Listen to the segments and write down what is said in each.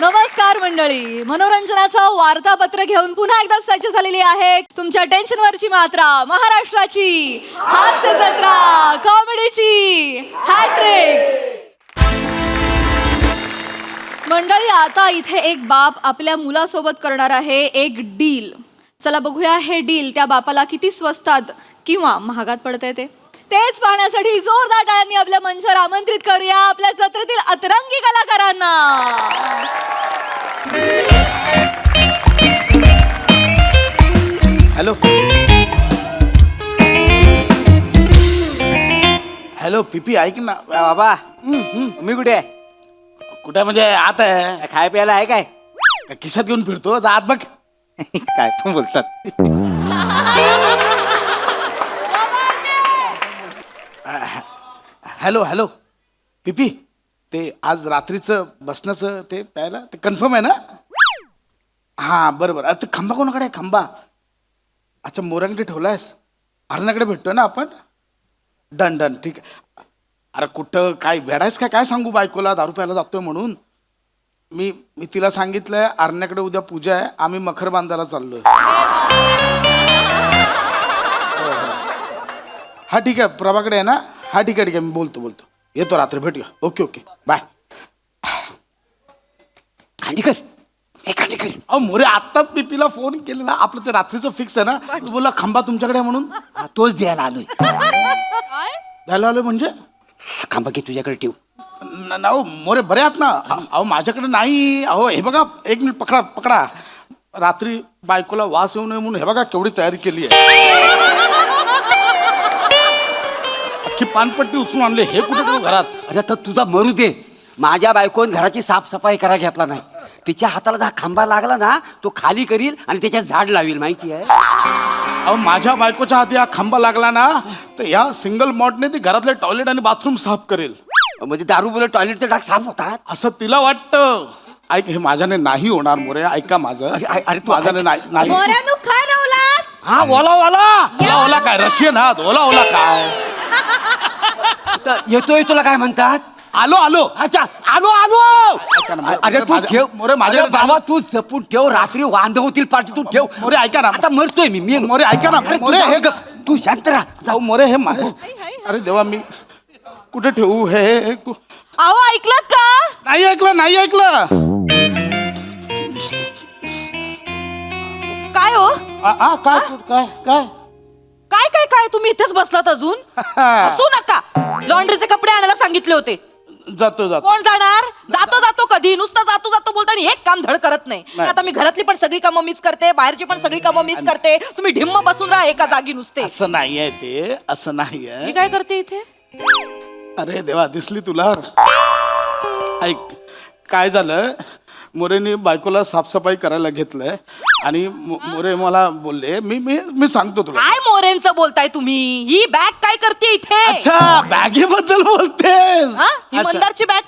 नमस्कार मंडळी, मनोरंजनाचं वार्तापत्र घेऊन पुन्हा एकदा सज्ज झालेली आहे तुमच्या टेन्शनवरची मात्रा, महाराष्ट्राची हास्य जत्रा, कॉमेडीची हॅट्रिक. मंडळी, आता इथे एक बाप आपल्या मुलासोबत करणार आहे एक डील. चला बघूया हे डील त्या बापाला किती स्वस्तात किंवा महागात पडतंय तेच पाहण्यासाठी जोरदार टाळ्यांनी आपल्या मंचावर आमंत्रित करूया आपल्या जत्रेतील अतरंगी कलाकारांना. हॅलो हॅलो पीपी, ऐक ना बाबा. मी कुठे आहे? कुठे म्हणजे आता आहे? खाय प्यायला आहे काय? काय खिशात घेऊन फिरतो? जा आत बघ. काय पण बोलतात. हॅलो हॅलो पीपी, ते आज रात्रीचं बसण्याचं ते प्यायला ते कन्फर्म आहे ना? हां बरं बरं. आता खंबा कोणाकडे आहे? खंबा अच्छा, मोरांकडे ठेवलायस? हरणाकडे भेटतोय ना आपण? डन डन, ठीक आहे. अरे कुठं काय वेडायस काय सांगू बायकोला दारू प्यायला जातोय म्हणून? मी तिला सांगितलंय अरण्याकडे उद्या पूजा आहे, आम्ही मखर बांधायला चाललोय. हा ठीक आहे, प्रभाकडे आहे ना? हा ठीक आहे मी बोलतो येतो, रात्री भेटूया. Okay okay bye. खांडेकर, हे खांडेकर. अहो मोरे, आत्ताच पीपीला फोन केलेला, आपलं ते रात्रीचं फिक्स आहे ना? तू बोलला खांबा तुमच्याकडे आहे म्हणून. हा, तोच द्यायला आलोय. द्यायला आलोय म्हणजे? हा खांबा घे, तुझ्याकडे ठेव. अहो मोरे बरे आहात ना? अहो माझ्याकडे नाही. अहो हे बघा, एक मिनिट पकडा. रात्री बायकोला वास येऊ नये म्हणून हे बघा केवढी तयारी केली आहे. अख्खी पानपट्टी उचलून आणली. हे कुठे ठेवू घरात? अरे तर तुझा मरू दे. माझ्या बायकोन घराची साफसफाई करा घेतला नाही. तिच्या हाताला जर खांबा लागला ना, तो खाली करील आणि त्याच्यात झाड लावील, माहिती आहे? अहो माझ्या बायकोच्या हाती हा खांबा लागला ना, तर या सिंगल मॉडने ती घरातले टॉयलेट आणि बाथरूम साफ करेल. म्हणजे दारू बोलत टॉयलेटचे डाग साफ होतात असं तिला वाटतं. ऐक, हे माझ्याने नाही होणार मोरे, ऐका माझं. अरे तू माझ्याने नाही. मोऱ्यानु काय रावलास? हा ओला ओला काय रशियन हात? ओला काय? येतोय. तुला काय म्हणतात? आलो. अच्छा, आलो. ऐका ना, अरे तू ठेव मोरे, माझ्या बाबा, तू जपून ठेव. रात्री वांद होतील पार्टी, तू ठेव. मोरे ऐका ना. आता मरतोय मी मोरे ऐका ना. अरे मोरे हे तू शांत राहा. जाऊ मोरे, हे अरे देवा, मी कुठे ठेवू हे? अहो ऐकलात का? नाही ऐकलं. काय हो? काय तुम्ही इथेच बसलात अजून? हसू नका. लॉन्ड्रीचे कपडे आणायला सांगितले होते. जातो. कोण जाणार? जातो कधी? नुसतं जातो बोलता आणि एक काम धड करत नाही. आता मी घरातली पण सगळी कामं मीच करते, बाहेरची पण सगळी कामं मीच करते. तुम्ही ढिम्म बसून राहा एका जागी नुसते. असं नाहीये ते, असं नाहीये. मी काय करते इथे? अरे देवा, दिसली तुला? ऐक, काय झालं, मोरेनी बायकोला साफसफाई करायला घेतलंय आणि मोरे मला बोलले, मी सांगतो तुला. काय मोरेंचं बोलताय तुम्ही? ही बॅग काय करते इथे? अच्छा, बॅगेबद्दल बोलतेस? हा? ही मंदारची बॅग.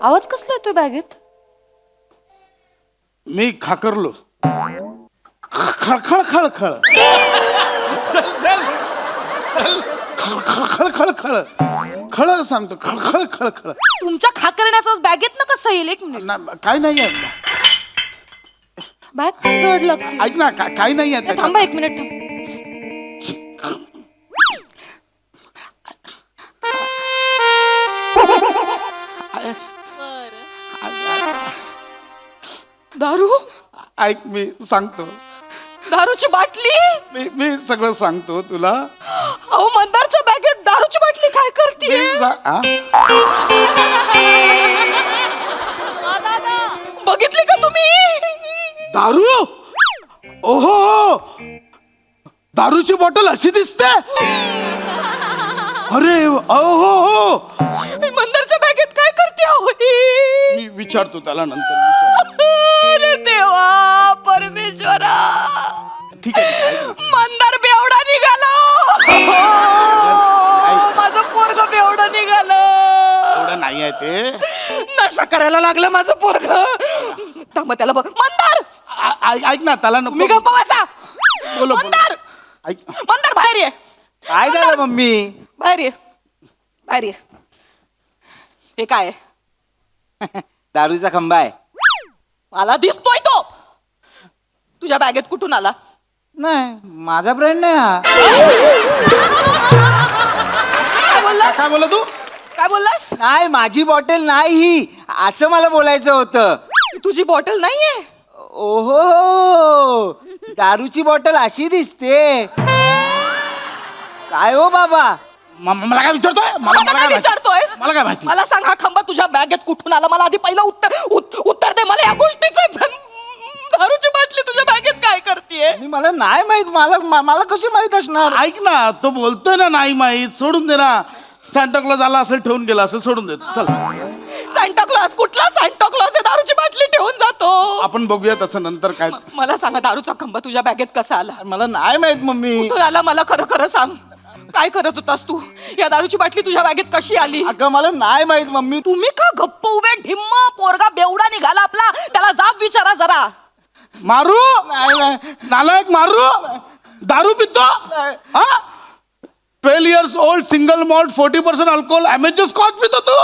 आवाज कसला येतोय बॅगेत? मी खाकरलो. खळखळ चल खळ सांगतो. खळखळ. तुमच्या खाकरण्याचा बॅगेत ना कसं येईल? एक मिनिट. काय नाहीये. बॅग पण जड लागते. ऐक ना, काय नाहीये. थांबा एक मिनिट. दारू? ऐक, मी सांगतो. दारूची बाटली? मी सगळं सांगतो तुला. अहो मंदारच्या बॅगेत दारूची बाटली काय करते? बघितली का तुम्ही? दारू? ओहो, दारूची बॉटल अशी दिसते? अरे ओहो, मंदारच्या बॅगेत काय करते? मी विचारतो त्याला नंतर. अरे देवा, परमेश्वरा, ठीक आहे. मंदार बेवडा निघाला. माझं पोरग बेवडा निघालं. एवढं नाही आहे ते. नशा करायला लागलं माझं पोरग. थांबा त्याला बघ. मंदार, ऐक ना, त्याला मी नको. गप्प बसा. बोलो मंदार ऐक मंदार बाहेर ये. काय झालं मम्मी? बाहेर ये. बाहेर ये. हे काय आहे? दारूचा खंबा आहे. मला दिसतोय तो. तुझ्या बॅगेत कुठून आला? नाही माझा ब्रँड नाही हा. काय बोललास? काय बोला तू काय बोललास? नाही माझी बॉटल नाही ही, असं मला बोलायचं होतं. तुझी बॉटल नाहीये. ओहो, दारूची बॉटल अशी दिसते. काय हो बाबा? मला काय विचारतोय मला काय माहिती? विचारतोयस? मला काय माहिती? मला सांग हा खांबा तुझ्या बॅगेत कुठून आला? मला आधी पहिलं उत्तर दे मला या गोष्टीचं. दारूची बाटली तुझ्या बॅगेत काय करतेय? मला नाही माहित. मला कशी माहित असणार? ऐक ना, तो बोलतोय ना नाही माहित, सोडून दे ना. सांताक्लॉज आला असेल, ठेवून गेला असेल, सोडून दे. चल सांताक्लॉज? कुठला सांताक्लॉज आहे दारूची बाटली ठेवून जातो? आपण बघूया तसं नंतर काय. मला सांगा दारूचा खांबा तुझ्या बॅगेत कसा आला? मला नाही माहित मम्मी. कुठून आला मला खरं खरं सांग. काय करत होतास तू? या दारूची बाटली तुझ्या बॅगेत कशी आली? अगं मला नाही माहित मम्मी. तुम्ही का गप्प उभे ढिम्म? पोरगा बेवडा निघाला आपला. त्याला जाब विचारा जरा. मारू नाही. नालायक, मारू दारू पितो हा. 12 years old single malt 40% alcohol amateur Scotch पितो तू.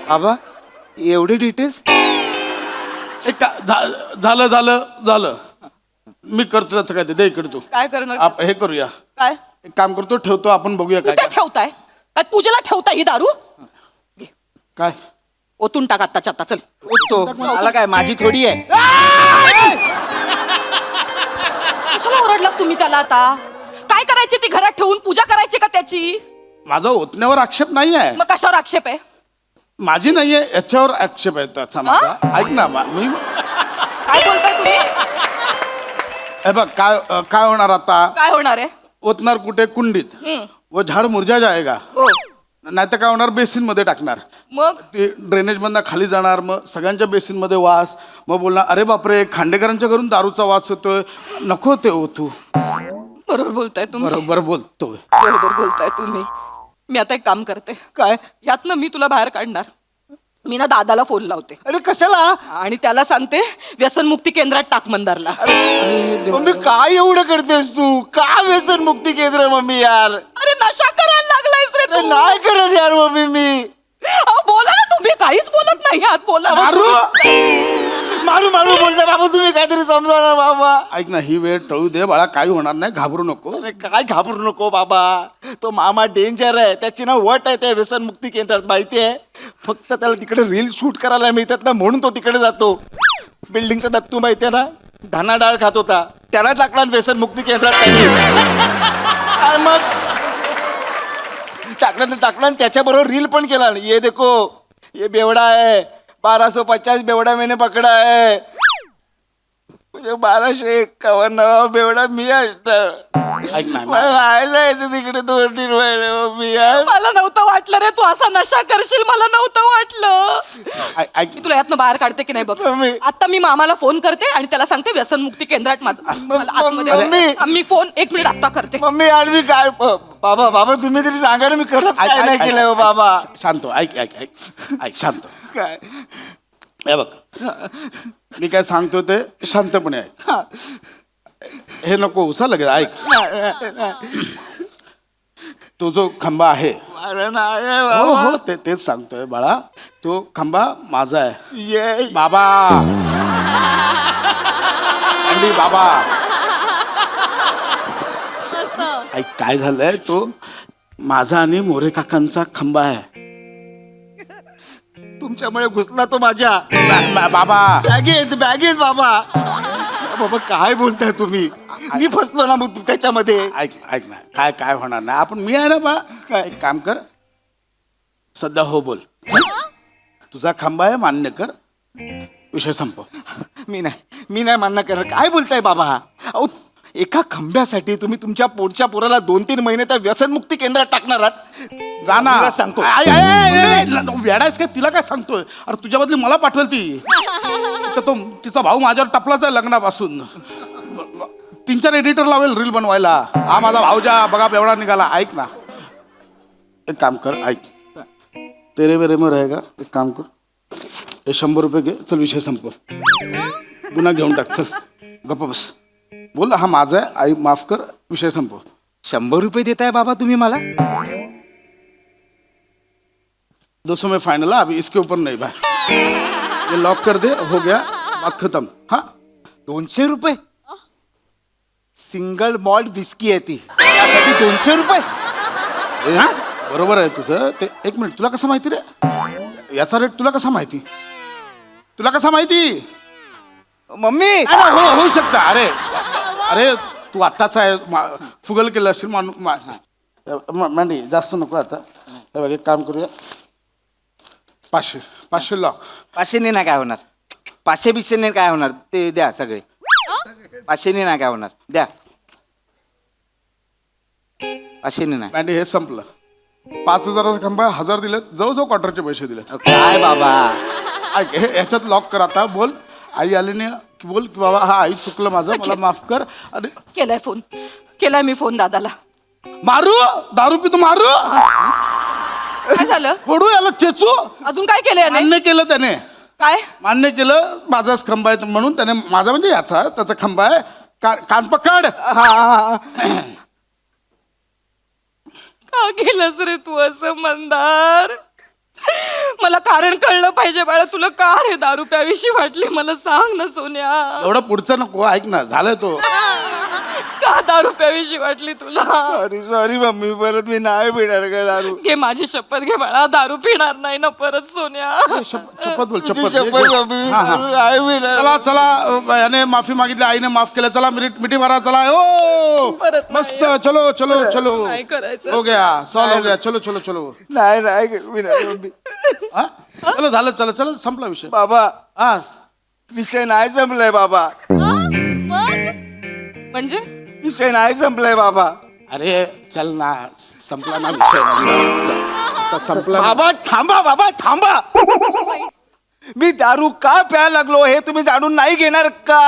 बाबा एवढे डिटेल्स? झालं झालं झालं. मी करतो त्याचं काय ते. दे इकडे तू. काय करणार? हे करूया. काय एक काम करतो, ठेवतो, आपण बघूया काय कुठे काय. ठेवताय? काय पूजेला ठेवताय ही दारू? काय ओतून टाक आत्ताच्या आता. चल. उठतो. मला काय माझी थोडी आहे. कशाला ओरडला तुम्ही त्याला आता? काय करायची ती घरात ठेवून? पूजा करायची का त्याची? माझा ओतण्यावर आक्षेप नाही आहे. मग कशावर आक्षेप आहे? माझी नाहीये, याच्यावर आक्षेप आहे त्याचा माझा. ऐक ना मी काय बोलताय तुम्ही? हे बघ काय काय होणार आता. काय होणार आहे? ओतणार कुठे? कुंडीत. वो झाड मुरझा जाएगा. हो. नाही तर काय होणार, बेसिन मध्ये टाकणार. मग ते ड्रेनेज मधनं खाली जाणार, मग सगळ्यांच्या बेसिन मध्ये वास. मग बोलणार अरे बापरे, खांडेकरांच्या घरून दारूचा वास होतोय, नको ते ओतू. बरोबर बोलताय तुम्ही. बरोबर बोलतोय. बरोबर बोलताय तुम्ही. मी आता एक काम करते. काय? यातनं मी तुला बाहेर काढणार. मी ना दादाला फोन लावते अरे कशाला? आणि त्याला सांगते व्यसनमुक्ती केंद्रात टाक मंदारला. मम्मी काय एवढं करतेस तू? का व्यसन मुक्ती केंद्र मम्मी यार? अरे नशा करायला लागलायस रे अरे तू. नाही करत यार मम्मी मी. अहो, बोला ना तुम्ही. काहीच बोलत नाही आहात. बोला ना. मारू मारू मारू बोलता बाबा. तुम्ही काहीतरी समजा ना बाबा. ऐक ना, ही वेळ टळू दे बाळा, काही होणार नाही, घाबरू नको. अरे काय घाबरू नको बाबा. तो मामा डेंजर आहे. त्याची ना वट आहे त्या व्यसन मुक्ती केंद्रात माहिती आहे. फक्त त्याला तिकडे रील शूट करायला मिळतात ना, म्हणून तो तिकडे जातो. बिल्डिंगचा दत्तू माहिती आहे ना, धाना डाळ खात होता, त्याला टाकला व्यसन मुक्ती केंद्रात त्यांनी. आणि मग टाकला आणि त्याच्याबरोबर रील पण केला. ये देखो ये बेवडा है, 1250 बेवडा मैंने पकडा है. म्हणजे 1251 बेवडा मी असणार. ऐक ना, मला नाही जायचं तिकडे 2-3 महिने मम्मी यार. मला नव्हतं वाटलं रे तू असा नशा करशील. मला नव्हतं वाटलं. ऐक मी तुला यातनं बाहेर काढते की नाही बघ. मम्मी. आता मी मामाला फोन करते आणि त्याला सांगते व्यसनमुक्ती केंद्रात माझं. मला आतमध्ये- मम्मी. मी फोन 1 मिनिट आता करते. मम्मी यार मी काय बाबा बाबा तुम्ही तरी सांगा ना, मी खरंच काय नाही केलंय हो बाबा. शांत हो, ऐक ऐक ऐक ऐक शांत हो. काय हे बघ, मी काय सांगतो ते शांतपणे ऐक. हे नको उसा लगेच. ऐक, तो जो खंबा आहे, अरे नाही हो बाबा. हो तेच सांगतोय बाळा, तो खंबा माझा आहे. ये बाबा अंडी बाबा. ऐक काय झालंय, तो माझा आणि मोरे काकांचा खंबा आहे. तुमच्यामुळे घुसला तो माझ्या बाबा बॅगेत बाबा. बाबा काय बोलताय तुम्ही? मी फसलो ना मग त्याच्यामध्ये. ऐक ऐक ना, काय काय होणार नाही. आपण मी आहे ना बा. एक काम कर, सध्या हो बोल. तुझा खंबा आहे, मान्य कर, विषय संपव. मी नाही मान्य करणार. काय बोलताय बाबा? अहो एका खंब्यासाठी तुम्ही तुमच्या पोटच्या पोराला 2-3 महिने त्या व्यसनमुक्ती केंद्रात टाकणार आहात? जा ना. तिला सांगतो. वेडायस काय? तिला काय सांगतोय? अरे तुझ्या बदली मला पाठवेल ती. तर तो तिचा भाऊ माझ्यावर टपलाच आहे लग्नापासून. 3-4 एडिटर लावेल रील बनवायला. हा माझा भाऊजा बघा एवढा निघाला. ऐक ना, एक काम कर, ऐक, तेरे वेरे में रहेगा. एक काम कर, हे 100 रुपये घे, चल विषय संपव. गुन्हा घेऊन टाक, चल गप्प बस. बोल हा माझा आहे, आई माफ कर, विषय संपव. 100 रुपये देताय बाबा तुम्ही मला? 200 में फाइनल है, अभी इसके ऊपर नहीं भाई. ये लॉक कर दे, हो गया, बात खत्म. हाँ 200 रुपये? सिंगल मॉल्ट विस्की आहे ती, त्यासाठी 200 रुपये? हा? बरोबर आहे तुझं ते. एक मिनिट, तुला कसं माहिती रे? याचा रेट तुला कसा माहिती? तुला कसा माहिती? मम्मी अरे होऊ शकतं. अरे अरे तू आत्ताचा आहे, फुगल केलं असेल मांडी. जास्त नको आता. हे बघ, एक काम करूया, 500 लॉक. 500 नाही काय होणार, 500 नाही काय होणार, ते द्या सगळे. 500 नाही काय होणार, द्या. 500 नाही. मांडी हे संपलं. 5,000चा खंबा 1,000 दिले, जवळजवळ क्वार्टरचे पैसे दिले. काय बाबा, ऐक, हे याच्यात लॉक कर आता. बोल आई आली नाही की बोल की बाबा हा आई चुकलं माझं, मला माफ कर. अरे केलाय फोन, केलाय मी फोन दादाला. मारू दारू की तू मारू काय झालं? फोडू याला, चेचू. अजून काय केलंय याने? मान्य केलं त्याने, काय? मान्य केलं माझाच खंबा आहे म्हणून. त्याने माझा म्हणजे याचा त्याचा खंबा आहे. कान पकड. का केलंस रे तू असं मंदार? मला कारण कळलं पाहिजे बाळा, तुला का रे दारू प्यावीशी वाटली मला सांग ना सोन्या. एवढं पुढचं नको, ऐक ना, झालंय तो. का दारू प्यावीशी वाटली तुला? सॉरी मम्मी, परत मी नाही पिणार का दारू. घे माझी शपथ घे बाळा, दारू पिणार नाही ना परत सोन्या. शपथ बोल, तुझी शपथ. शपथ मम्मी, हा, हा. नाही पिणार. चला याने माफी मागितली, आईने माफ केलं. चला मिठी मारा, चला. ओ परत नाही. मस्त, चलो चलो चलो. नाही करायचं. हो गया, सॉल्व हो गया. चलो चलो चलो. नाही पिणार मम्मी. हा? चलो झालं, चला चला, संपला विषय. बाबा हा विषय नाही संपलाय बाबा, म्हणजे विषय नाही संपलाय बाबा. अरे चल ना, संपला ना विषय. आता संपला ना. बाबा थांबा. मी दारू का प्यायला लागलो हे तुम्ही जाणून नाही घेणार का?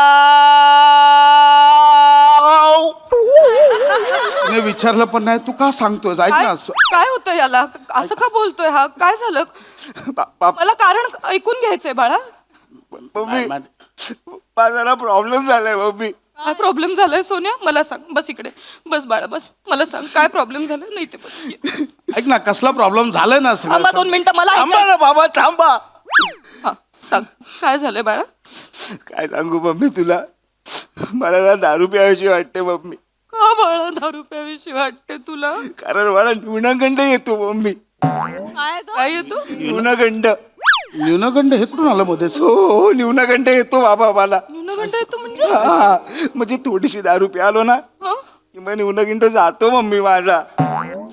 मी विचारलं पण नाही, तू का सांगतोय? ऐक काय ना. काय होतं याला? असं का बोलतोय हा? काय झालं? मला कारण ऐकून घ्यायचंय बाळा. मम्मी माझा प्रॉब्लेम झालाय मम्मी. काय प्रॉब्लेम झालाय सोन्या? मला सांग. बस इकडे बस बाळा, बस. मला सांग काय प्रॉब्लेम झालाय. नाही ते बस. ऐक ना, कसला प्रॉब्लेम झालाय ना थांबा 2 मिनिटं, मला थांबा ऐकायचं. ना बाबा, थांबा. हा, सांग काय झालंय बाळा? काय सांगू मम्मी तुला, मला ना दारू प्यायची वाटते मम्मी. का बाळा दारू प्यावीशी वाटते तुला? कारण मला न्यूनगंड येतो मम्मी. काय येतो? न्यूनगंड. न्यूनगंड हे कुठून आलं मध्येच? हो न्यूनगंड येतो बाबा मला. न्यूनगंड येतो म्हणजे? हा, म्हणजे थोडीशी दारू प्यालो ना हं? की मग न्यूनगंड जातो मम्मी माझा.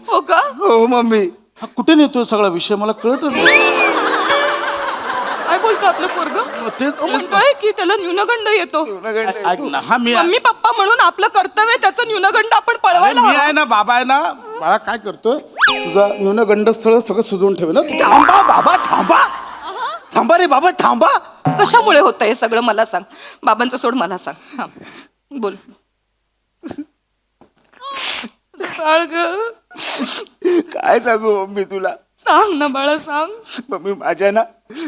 हो का? हो मम्मी. हा कुठे नेतोय सगळा विषय, मला कळतच नाही. काय बोलतो आपलं पोरग? तेच- म्हणतोय की त्याला न्यूनगंड येतो. न्यूनगंड ऐक येतो. ना, हा मी मम्मी पप्पा म्हणून आपलं कर्तव्य आहे, त्याचं न्यूनगंड आपण अरे पळवायला मी हवं. आहे ना, बाबा आहे ना. बाळा काय करतोय, तुझा न्यूनगंड स्थळ सगळं सुजवून ठेवेल ना. थांबा बाबा, थांबा रे बाबा, थांबा. कशामुळे होतं हे सगळं मला सांग. बाबांचं सोड, मला सांग. हा बोल. बाळ गं, काय सांगू मम्मी तुला. सांग ना बाळा, सांग. मम्मी माझ्या ना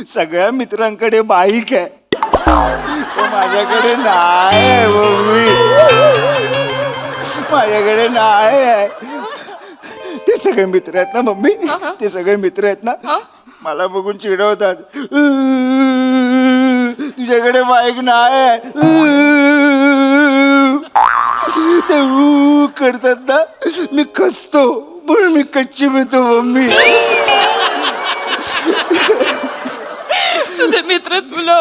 सगळ्या मित्रांकडे बाईक आहे, पण माझ्याकडे नाही आहे मम्मी. माझ्याकडे नाही आहे. ते सगळे मित्र आहेत ना मम्मी, ते सगळे मित्र आहेत ना मला बघून चिडवतात. तुझ्याकडे बाईक नाही आहे. ते करतात ना, मी खचतो म्हणून मी कच्ची मिळतो मम्मी. तुझे मित्र तुला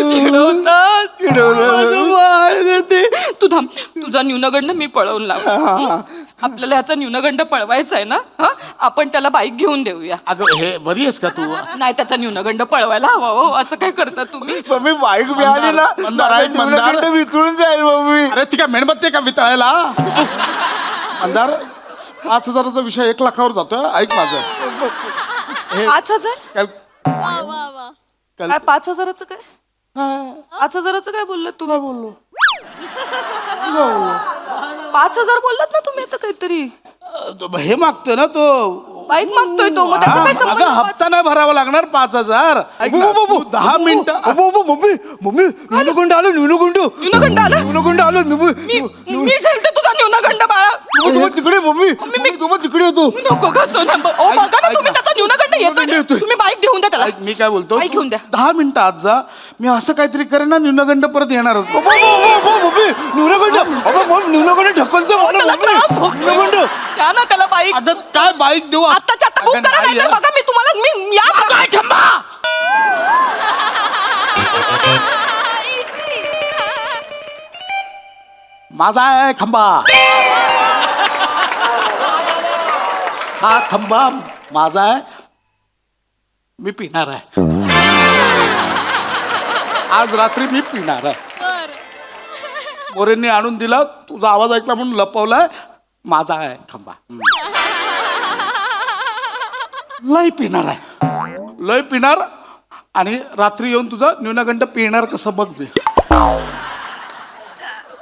चिडवतात. माझं बाळ गं ते. तू थांब, तुझा न्यूनगंड मी पळवून लाव. आपल्याला याचा न्यूनगंड पळवायचा आहे ना. हा, आपण त्याला बाईक घेऊन देऊया. अगं हे बरी आहेस का तू? नाही, त्याचा न्यूनगंड पळवायला हवा हो. असं काय करता तुम्ही? मम्मी बाईक मिळाली ना, मंदार आहे, मंदार. न्यूनगंड विसरून जाईल मम्मी. अरे ती काय मेणबत्ती आहे का वितळायला? अंधार 5,000चा विषय 1 लाखावर जातोय. ऐक माझं 5,000? कॅल- काय 5,000चं काय? 5,000चं काय बोललात तुम्ही? बोललो 5,000 बोललात ना तुम्ही आता काहीतरी. हे मागतोय ना तो बाईक मागतोय तो, मग त्याचा काय हा, संबंध? अगं हप्ता नाही भरावा लागणार 5,000. ऐक ना, तू 10 मिनिटं मम्मी मम्मी न्यूनगंड आलो न्यूनगंड न्यूनगंड आला? न्यूनगंड आलो मी सांगते तुझा न्यूनगंड बाळा. तिकडे मम्मी तुम्ही तिकडे येतो नको का सोना, ओ बघा ना तुम्ही, त्याचा न्यूनगंड न्यूनगंड येतोय. येतोय. तुम्ही बाईक घेऊन द्या त्याला. ऐक, मी काय बोलतो बाईक घेऊन द्या. 10 मिनिटं आत जा. मी असं काहीतरी करेन ना, न्यूनगंड परत येणारच नाही. मम्मी न्यूनगंड ढकलतो मला त्याला त्रास होतोय. न्यूनगंड द्या ना त्याला बाईक. अगं काय बाईक देऊ आत्ताच्या आता बुक अगं, करा, नाही नाहीतर आहे. बघा मी तुम्हाला मी या काय थांबा. माझा आहे खंबा. हा खंबा माझा आहे. मी पिणार आहे. आज रात्री मी पिणार आहे. मोरेंनी आणून दिला, तुझा आवाज ऐकला म्हणून लपवलाय. माझा आहे खंबा. लय पिणार आहे, लय पिणार. आणि रात्री येऊन तुझा न्यूनगंड पिणार कसं बघ मी.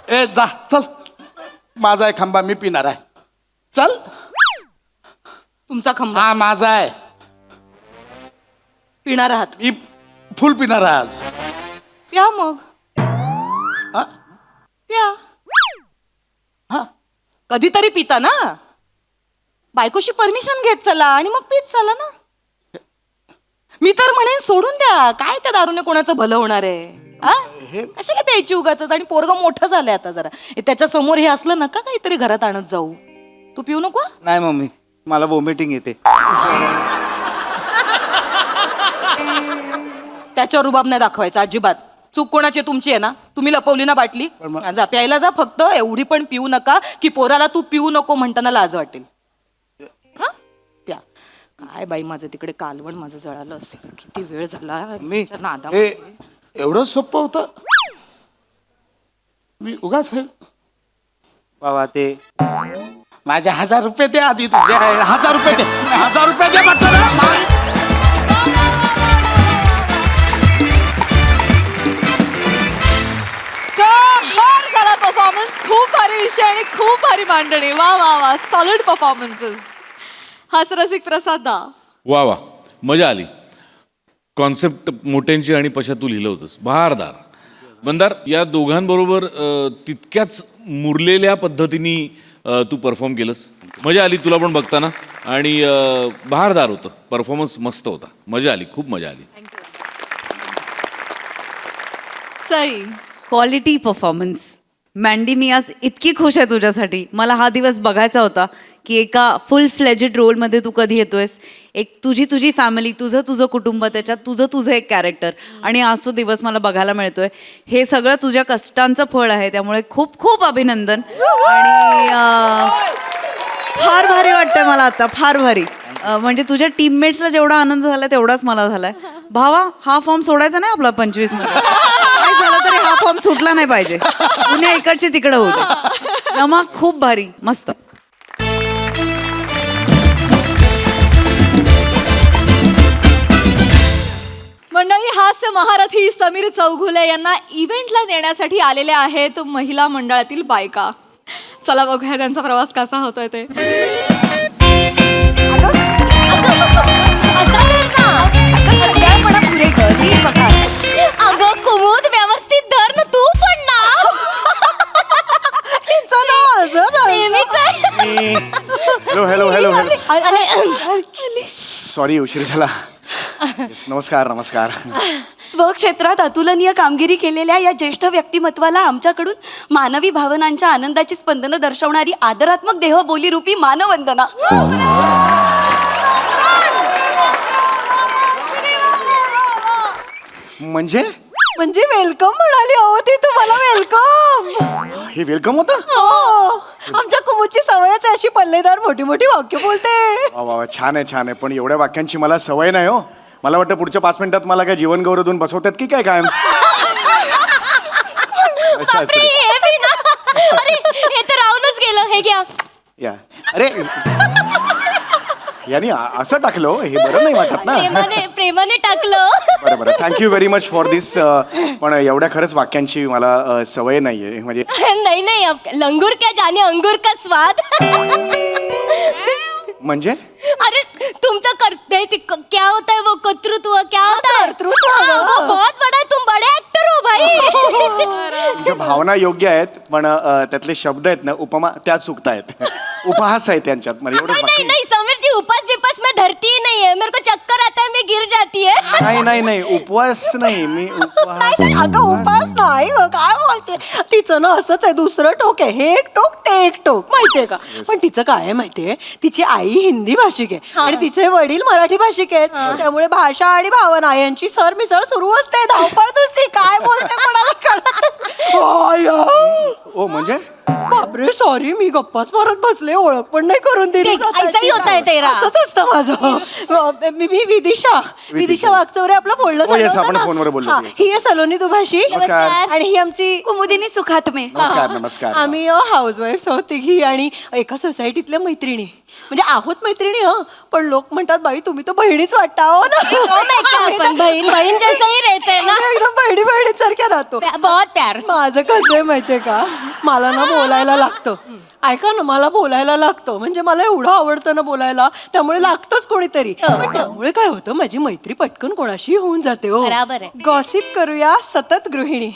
ए जा चल, माझा आहे खंबा, मी पिणार आहे. चल. तुमचा खंबा हा माझा आहे, पिणार आहात. मी फुल पिणार आहे आज. प्या मग, हा? प्या. हा कधीतरी पिता ना, बायकोशी परमिशन घेत चला आणि मग पीत चला ना. मी तर म्हणेन सोडून द्या, काय त्या दारूने कोणाचं भलं होणार आहे. हा? कशाला प्यायची उगाच. आणि पोरगं मोठं झालंय आता जरा. त्याच्या समोर हे असलं नका काहीतरी घरात आणत जाऊ. तू पिऊ नको. नाही मम्मी मला वॉमिटिंग येते. त्याच्यावर रुबाब नाही दाखवायचा अजिबात. चूक कोणाची तुमची आहे ना, तुम्ही लपवली ना बाटली. पण मग- जा प्यायला जा, फक्त एवढी पण पिऊ नका की पोराला तू पिऊ नको म्हणताना लाज वाटेल. हा? प्या. काय बाई, माझं तिकडे कालवण माझं जळालं असेल. किती वेळ झाला मी- त्या नादा. हे एवढं सोपं होतं. मी उगाच हे बाबा ते माझे 1,000 रुपये दे आधी. तुझे 1,000 रुपये दे. 1,000 रुपये दे म्हटलं ना. कहर झाला परफॉर्मन्स. खूप भारी विषय आणि खूप भारी मांडणी. वा वा वा, सॉलिड परफॉर्मन्सेस. हास्यरसिक प्रसाद दा. वा वा, मजा आली. कॉन्सेप्ट मोठ्यांची आणि पशा तू लिहिलं होतंस, बहारदार. मंदार, या दोघांबरोबर तितक्याच मुरलेल्या पद्धतीने तू परफॉर्म केलंस. मजा आली तुला पण बघताना. आणि बहारदार होतं परफॉर्मन्स, मस्त होता. मजा आली, खूप मजा आली. सई. Quality performance. मँडी, मी आज इतकी खुश आहे तुझ्यासाठी. मला हा दिवस बघायचा होता की एका फुल फ्लेजेड रोलमध्ये तू कधी येतोयस. एक तुझी फॅमिली, तुझं कुटुंब, त्याच्यात तुझं एक कॅरेक्टर. आणि आज तो दिवस मला बघायला मिळतोय. हे सगळं तुझ्या कष्टांचं फळ आहे, त्यामुळे खूप खूप अभिनंदन. आणि फार भारी वाटतंय मला आता, फार भारी. म्हणजे तुझ्या टीममेट्सला जेवढा आनंद झाला तेवढाच मला झालाय. भावा, हा फॉर्म सोडायचा नाही आपला 25 मध्ये. काय झालं तरी हा फॉर्म सुटला नाही पाहिजे. पुण्या इकडचे तिकडं होऊ दे. नमा, खूप भारी, मस्त. मंडळी, हास्य महारथी समीर चौघुले यांना इव्हेंटला नेण्यासाठी आलेल्या आहेत महिला मंडळातील बायका. चला बघूया त्यांचा प्रवास कसा होतोय ते. अगं कुमुद, व्यवस्थित धर ना तू पण ना. नेहमीच आहे. हॅलो हॅलो हॅलो आणि सॉरी उशीर झाला. Yes, नमस्कार नमस्कार. स्वक्षेत्रात अतुलनीय कामगिरी केलेल्या या ज्येष्ठ व्यक्तिमत्वाला आमच्याकडून मानवी भावनांच्या आनंदाची स्पंदनं दर्शवणारी आदरात्मक देहबोली रूपी मानवंदना. म्हणजे म्हणजे वेलकम म्हणाली हो ती तुम्हाला. वेलकम. हे वेलकम होतं. हो, आमच्या कुमुदची सवयच आहे अशी पल्लेदार मोठी मोठी वाक्य बोलते. वा वा वा, छान आहे छान आहे. पण एवढ्या वाक्यांची मला सवय नाही हो. मला वाटतं पुढच्या 5 मिनिटात मला काय जीवन गौरव देऊन बसवतात की काय कायम. बापरे, हे बी ना. अरे हे तर राहूनच गेलं. हे घ्या. या अरे यांनी असं टाकलं हो, हे बरं नाही वाटत ना. प्रेमाने टाकलं. बरं बरं, थँक्यू व्हेरी मच फॉर दिस. पण एवढ्या खरंच वाक्यांची मला सवय नाही आहे. म्हणजे नहीं नहीं, अब लंगूर क्या जाने अंगूर का स्वाद. म्हणजे अरे नहीं क्या होता है वो कर्तृत्व क्या होता है कर्तृत्व, हाँ, वो बहुत बड़ा है तुम बड़े एक्टर हो भाई तुमच्या भावना योग्य आहेत पण त्यातले शब्द आहेत ना उपमा त्या चुकतायत उपहास आहे त्यांच्यात म्हणजे एवढं नहीं बाकी नहीं समीर जी उपवास विपास में धरती ही नहीं है मेरे को चक्कर आता है मैं गिर जाती है नाही उपवास नाही मी उपहास अगं उपास नाही हो, काय बोलते तिचं ना असंच आहे दुसरं टोक आहे हे एक टोक ते एक टोक माहितीये का पण तिचं काय आहे माहितीये तिची आई हिंदी भाषिक आहे आणि तिचे वडील मराठी भाषिक आहेत त्यामुळे भाषा आणि भावना यांची सरमिसळ सुरू असते धावपळ नुसती काय बोलते कोणाला कळत ओ म्हणजे बापरे सॉरी मी गप्पाच मारत बसले ओळख पण नाही करून दिली ठीक, स्वतःची. ऐसा ही होता है तेरा. असंच असतं माझं मी विदिशा वागचौरे आपलं बोलणं हो, yes, झालं होतं आपण ना? फोनवर बोललो हा, होतो, yes. ही आहे सलोनी दुभाषी नमस्कार. आणि ही आमची कुमुदिनी सुखात्मे नमस्कार, नमस्कार. आम्ही हाऊसवाईफ आहोत तिघी आणि एका सोसायटीतल्या मैत्रिणी म्हणजे आहोत मैत्रिणी पण लोक म्हणतात बाई तुम्ही तर बहिणीच वाटता हो ना तो मैं क्या अपन बहन बहन जैसे ही रहते हैं ना आम्ही एकदम बहिणीसारख्या राहतो बहुत प्यार माझं कसं आहे माहितीये का मला ना बोलायला लागतं ऐका ना मला बोलायला लागतं म्हणजे मला एवढं आवडतं ना बोलायला त्यामुळे लागतंच कोणीतरी पण त्यामुळे काय होतं माझी मैत्री पटकन कोणाशी होऊन जाते हो बराबर आहे. गॉसिप करूया सतत गृहिणी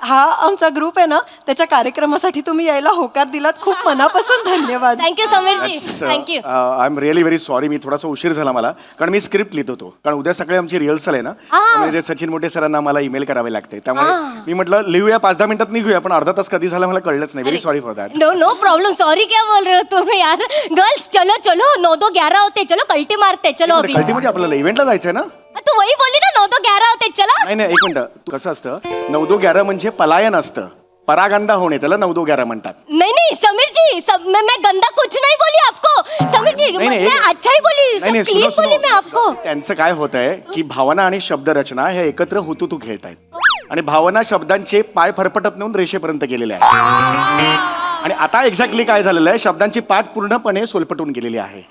हा आमचा ग्रुप आहे ना त्याच्या कार्यक्रमासाठी तुम्ही यायला होकार दिलात खूप मनापासून धन्यवाद thank you Sameer ji thank you I am really very sorry मी थोडासा उशीर झाला मला कारण मी स्क्रिप्ट लिहित होतो कारण उद्या सकाळी आमची रिहर्सल आहे ना त्यामुळे ते सचिन मोठे सरांना मला ईमेल करावे लागते त्यामुळे मी म्हटलं लिहूया 5-10 मिनिटात निघूया पण अर्धा तास कधी झाला मला कळलंच नाही very sorry for that no no problem sorry क्या बोल रहे हो तुम यार गर्ल्स चलो चलो 9-2-11 होते चलो कल्टी मारते चलो अभी कल्टी म्हणजे आपल्याला इव्हेंटला जायचंय ना तू वही बोली ना 9-2-11 होते चलो नाही एक मिनिट कसं असतं 9-2-11 म्हणजे पलायन असतं परागंदा होणे त्याला 9-2-11 म्हणतात नहीं समीर जी मैं गंदा कुछ नहीं बोली आपको समीर जी मैं अच्छा ही बोली क्लीन बोली मैं आपको त्यांचं काय होत आहे की भावना आणि शब्दरचना हे एकत्र हुतुतू खेळतायत आणि भावना शब्दांचे पाय फरफटत नेऊन रेषेपर्यंत गेलेले आहे आणि आता एक्झॅक्टली काय झालेलं आहे शब्दांची पाठ पूर्णपणे सोलपटून गेलेली आहे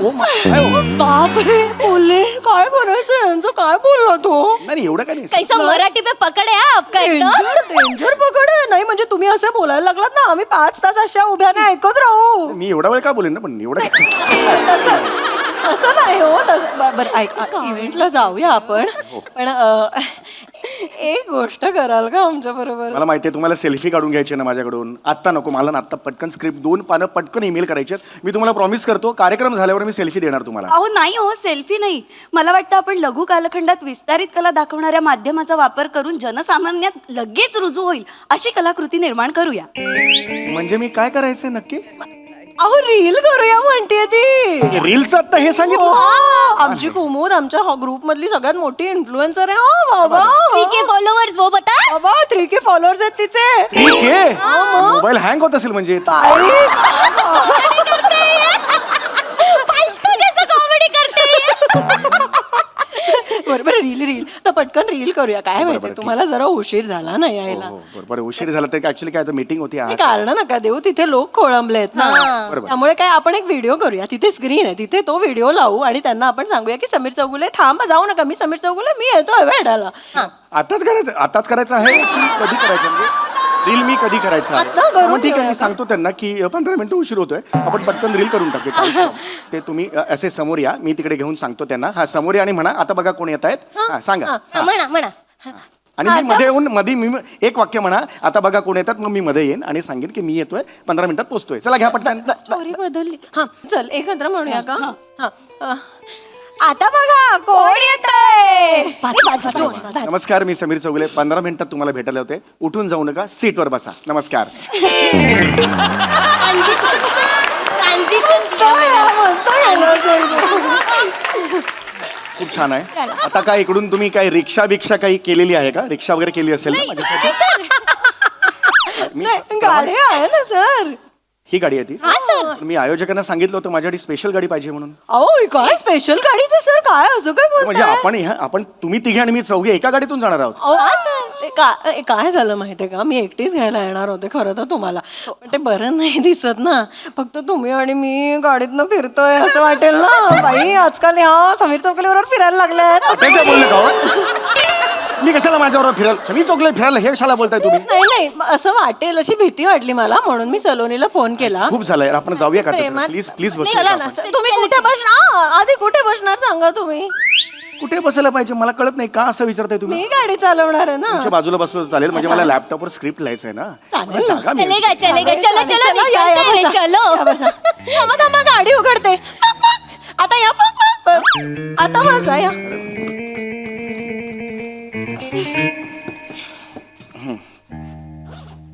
ओ काय हो? बापरे बोलले काय बोलायचं यांचं काय बोलला तो नाही एवढं काय नाही कैसा मराठी पे पकड़ है आपका एकदम डेंजर पकड आहे नाही म्हणजे तुम्ही असं बोलायला लागलात ना आम्ही 5 तास अशा उभ्याने ऐकत राहू मी एवढा वेळ का बोलेन ना पण एवढं काय? असं नाही हो तसं बरं ऐक इव्हेंटला जाऊया आपण पण एक गोष्ट कराल का आमच्या बरोबर मला माहिती आहे तुम्हाला सेल्फी काढून घ्यायची ना माझ्याकडून आत्ता नको मला ना आत्ता पटकन स्क्रिप्ट 2 पानं पटकन ईमेल करायचे मी तुम्हाला प्रॉमिस करतो कार्यक्रम झाल्यावर मी सेल्फी देणार तुम्हाला अहो नाही हो सेल्फी नाही मला वाटतं आपण लघु कालखंडात विस्तारित कला दाखवणाऱ्या माध्यमाचा वापर करून जनसामान्यात लगेच रुजू होईल अशी कलाकृती निर्माण करूया म्हणजे मी काय करायचंय नक्की अहो रील करूया म्हणते ती रीलचं आत्ता हे सांगितलं आमची कुमुद आमच्या ग्रुप मधली सगळ्यात मोठी इन्फ्लुएन्सर आहे हो बाबा 3K फॉलोअर्स वो बता बाबा 3K फॉलोअर्स आहेत तिचे ठीक आहे मोबाईल हँग होत असेल म्हणजे फालतू जैसा कॉमेडी करते हैं बरोबर रील तर पटकन रील करूया काय माहिती तुम्हाला जरा उशीर झाला ना यायला हो, बरोबर उशीर झाला तर ऍक्च्युली काय मीटिंग होती आज. कारण नका देऊ तिथे लोक खोळंबले आहेत ना बरोबर. त्यामुळे काय आपण एक व्हिडिओ करूया तिथे स्क्रीन आहे तिथे तो व्हिडिओ लावू आणि त्यांना आपण सांगूया की समीर चौगुले थांब जाऊ नका मी समीर चौगुले मी येतोय भेटायला आताच करायचं आहे की कधी करायचं म्हणजे रील मी कधी करायचं आता आहे करून मग ठीक आहे ठेवूया मी सांगतो त्यांना की 15 मिनिटं उशीर होतोय आपण पटकन रील करून टाकू काहीच नाही. ते तुम्ही असे समोर या मी तिकडे घेऊन सांगतो त्यांना हा समोर या आणि म्हणा आता बघा कोण येत आहेत हा सांगा म्हणा आणि मी मध्ये येऊन मी एक वाक्य म्हणा आता बघा कोण येतात मग मी मध्ये येईन आणि सांगेन की मी येतोय 15 मिनिटात पोहोचतोय चला घ्या पटकन स्टोरी बदलली हा चल एकत्र म्हणूया का हा आता बघा कोण येतंय नमस्कार मी समीर चौगुले 15 मिनिटात तुम्हाला भेटायला होते उठून जाऊ नका सीटवर बसा नमस्कार खूप छान आहे आता काय इकडून तुम्ही काय रिक्षा बिक्षा काही केलेली आहे का रिक्षा वगैरे केली असेल ना माझ्यासाठी गाडी आहे ना सर ही गाडी आहे ती मी आयोजकांना सांगितलं होतं माझ्यासाठी स्पेशल गाडी पाहिजे म्हणून अहो काय स्पेशल गाडीचं सर काय असं काय म्हणजे आपण तुम्ही तिघे आणि मी चौघे एका गाडीतून जाणार आहोत काय झालं माहितीये का मी एकटीच घ्यायला येणार होते खरं तर तुम्हाला पण ते बरं नाही दिसत ना फक्त तुम्ही आणि मी गाडीतनं फिरतोय असं वाटेल ना बाई आजकाल ह्या समीर चौकलीवर फिरायला लागल्यात बोलले का मी कशाला माझ्याबरोबर फिरायला सगळी चौकले फिरायला हे कशाला बोलताय तुम्ही नाही असं वाटेल अशी भीती वाटली मला म्हणून मी सलोनीला फोन केला. खूप झालंय आपण जाऊया का प्रेमात. प्लीज प्लीज चला बसूया ना, आपण. तुम्ही कुठे बसणार आधी कुठे बसणार सांगा तुम्ही. कुठे बसायला पाहिजे मला कळत नाही का असं विचारताय तुम्ही. मी गाडी चालवणार आहे ना. तुमच्या बाजूला बसलो तर चालेल म्हणजे मला लॅपटॉपवर स्क्रिप्ट लिहायचं आहे ना. चालेल मला जागा मिळेल. चलेगा चलेगा चलो चलो या, या, निकलते हैं, बसा. चलो या, बसा. थांबा थांबा गाडी उघडते. पक, पक. आता या पक, पक, पक. आता बसा या.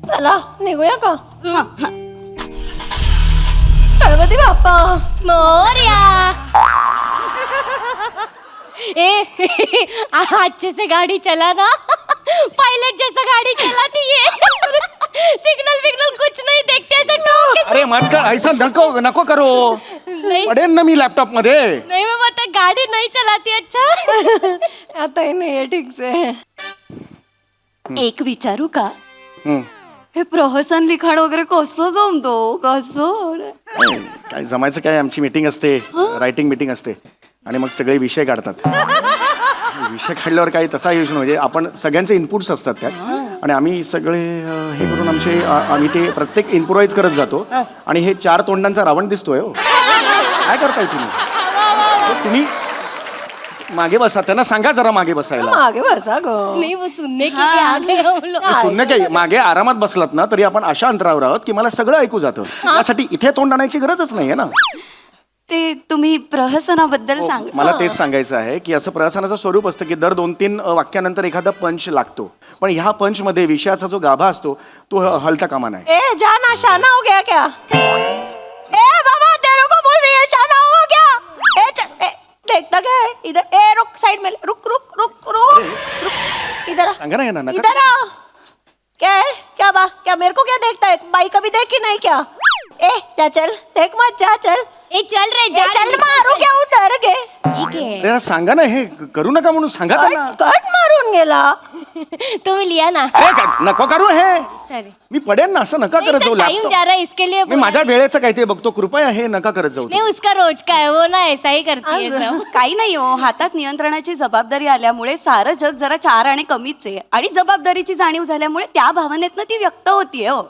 चला निघूया का. गणपती बाप्पा. मोरया ए अच्छे से गाड़ी चलाना पायलट जैसा गाड़ी चलाती है सिग्नल विग्नल कुछ नहीं देखते ऐसे ठोक के- अरे मत कर ऐसा नको नको करो नहीं पडेल ना मी लॅपटॉप मध्ये. नहीं मैं बता गाड़ी नहीं चलाती अच्छा आता ही नाही ठीक से. एक विचारू का हम्म. हे प्रहसन लिखाण वगैरे कसं जमतो कसं काय जमायचं काय आमची मीटिंग असते रायटिंग मीटिंग असते आणि मग सगळे विषय काढतात. विषय काढल्यावर काही तसा योजना म्हणजे आपण सगळ्यांचे इनपुट्स असतात त्यात आणि आम्ही सगळे हे करून आम्ही ते प्रत्येक इम्प्रोवाइज करत जातो आणि हे 4 तोंडांचा रावण दिसतोय हो. काय करताय तुम्ही मागे बसा त्यांना सांगा जरा मागे बसायला. मागे बसा ग. नहीं वो सुनने के लिए आ गए हम लोग शून्य काही मागे आरामात बसलात ना तरी आपण अशा अंतरावर आहोत की मला सगळं ऐकू जातं त्यासाठी इथे तोंड आणायची गरजच नाहीये ना. ते तुम्ही प्रहसनाबद्दल सांग. मला तेच सांगायचं आहे की असं प्रहसनाचं स्वरूप असतं की दर 2-3 वाक्यानंतर एखादा पंच लागतो पण ह्या पंच मध्ये विषयाचा जो गाभा असतो तो हलता कामा नाही. ए जाना शाना हो गया क्या. ए बाबा तेरे को बोल रही है शाना हो गया. देखता क्या है इधर. ए रुक साइड में रुक रुक रुक रुक रुक इधर आ. सांगा ना यांना नका. इधर आ. क्या है क्या बा क्या मेरे को क्या देखता है बाई कभी देखी नहीं क्या. ए जा चल देख मत जा चल. ए चल रे ए, चल मारू क्या उतर गे. ठीक है अरे सांगा ना हे करू नका म्हणून सांगा त्यांना. कट मारून गेला. तुम लिया ना अरे नको करू हे सॉरी मी पडेन ना असं नका करत जाऊ टाइम जा रहा है इसके लिए मी माझ्या वेळेचं काय ते बघतो कृपया हे नका करत जाऊ. नहीं उसका रोज का है वो ना ऐसा ही करती है सब काही नाही हो हातात नियंत्रणाची जबाबदारी आल्यामुळे सारं जग जरा 4 आणि कमीच आहे आणि जबाबदारीची जाणीव झाल्यामुळे त्या भावनेतनं ती व्यक्त होतीये हो.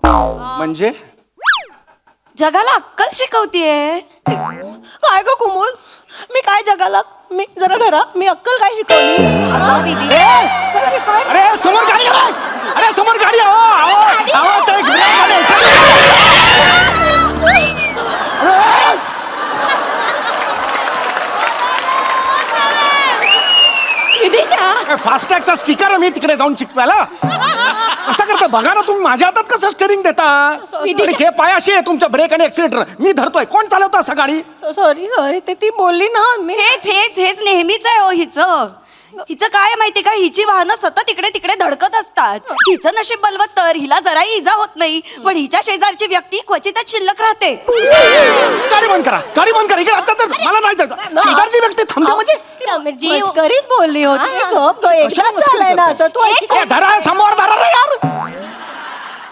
म्हणजे जगाला अक्कल शिकवतीये. काय ग कुमुद मी काय जगाला मी जरा धरा मी अक्कल काय शिकवली. अगं विधी, अक्कल शिकवाय. अरे समोर गाडी आहे. अरे समोर गाडी आहे. ते एक ब्रेक आहे. विदिशा फास्टॅगचा स्टिकर मी तिकडे जाऊन चिकवायला कसं करता बघा ना तुम्ही माझ्या हातात कसं स्टेरिंग देता. आणि हे पायाशी आहे तुमच्या ब्रेक आणि एक्सिलेटर मी धरतोय कोण चालवतं असं गाडी. सॉरी सॉरी ते ती बोलली ना मी. हेच नेहमीच आहे हो हिचं काय माहिती का हिची वाहनं सतत इकडे तिकडे धडकत असतात. हिचं नशीब बलवत तर हिला जराही इजा होत नाही पण हिच्या शेजारची व्यक्ती क्वचितच शिल्लक राहते. गाडी बंद करा गाडी बंद करा इकडे आता तर मला नाही जायचं. शेजारची व्यक्ती थांबते म्हणजे समीर जी मस्करीत बोलली होती. गप ग कशाला एकदाच मस्करी झालंय ना करताय? असं तू अशी ए, धरा समोर धरा रे यार.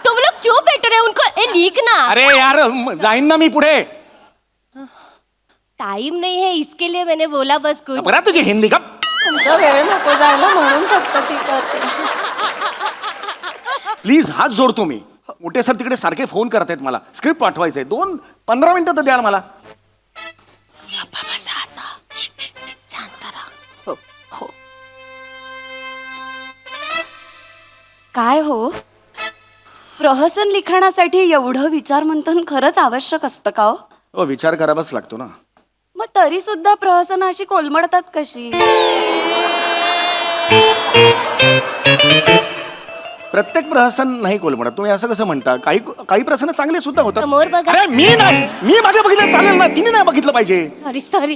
तुम लोग चुप बैठ रहे हो उनको ए लिख ना अरे यार जाईन ना मी पुढे. टाइम नहीं है इसके लिए मैंने बोला बस कुछ बरं तुझी हिंदी का तुमचा वेळ नको जायला म्हणून फक्त ती करते. प्लीज हात जोडतो मी. मोठे सर तिकडे सारखे फोन करतायत मला स्क्रिप्ट पाठवायचंय 2-15 मिनिटं तर द्या ना मला. काय हो प्रहसन लिखाणासाठी एवढं विचारमंथन खरंच आवश्यक असतं का हो. हो विचार करावाच लागतो ना. मग तरी सुद्धा प्रहसनाशी कोलमडतात कशी. प्रत्येक प्रहसन नाही कोलमडत तुम्ही असं कसं म्हणता. काही काही प्रहसन चांगले सुद्धा होतात. समोर बघा. अरे मी नाही मी मागे बघितलं चालेल ना तिने नाही बघितलं पाहिजे. सॉरी सॉरी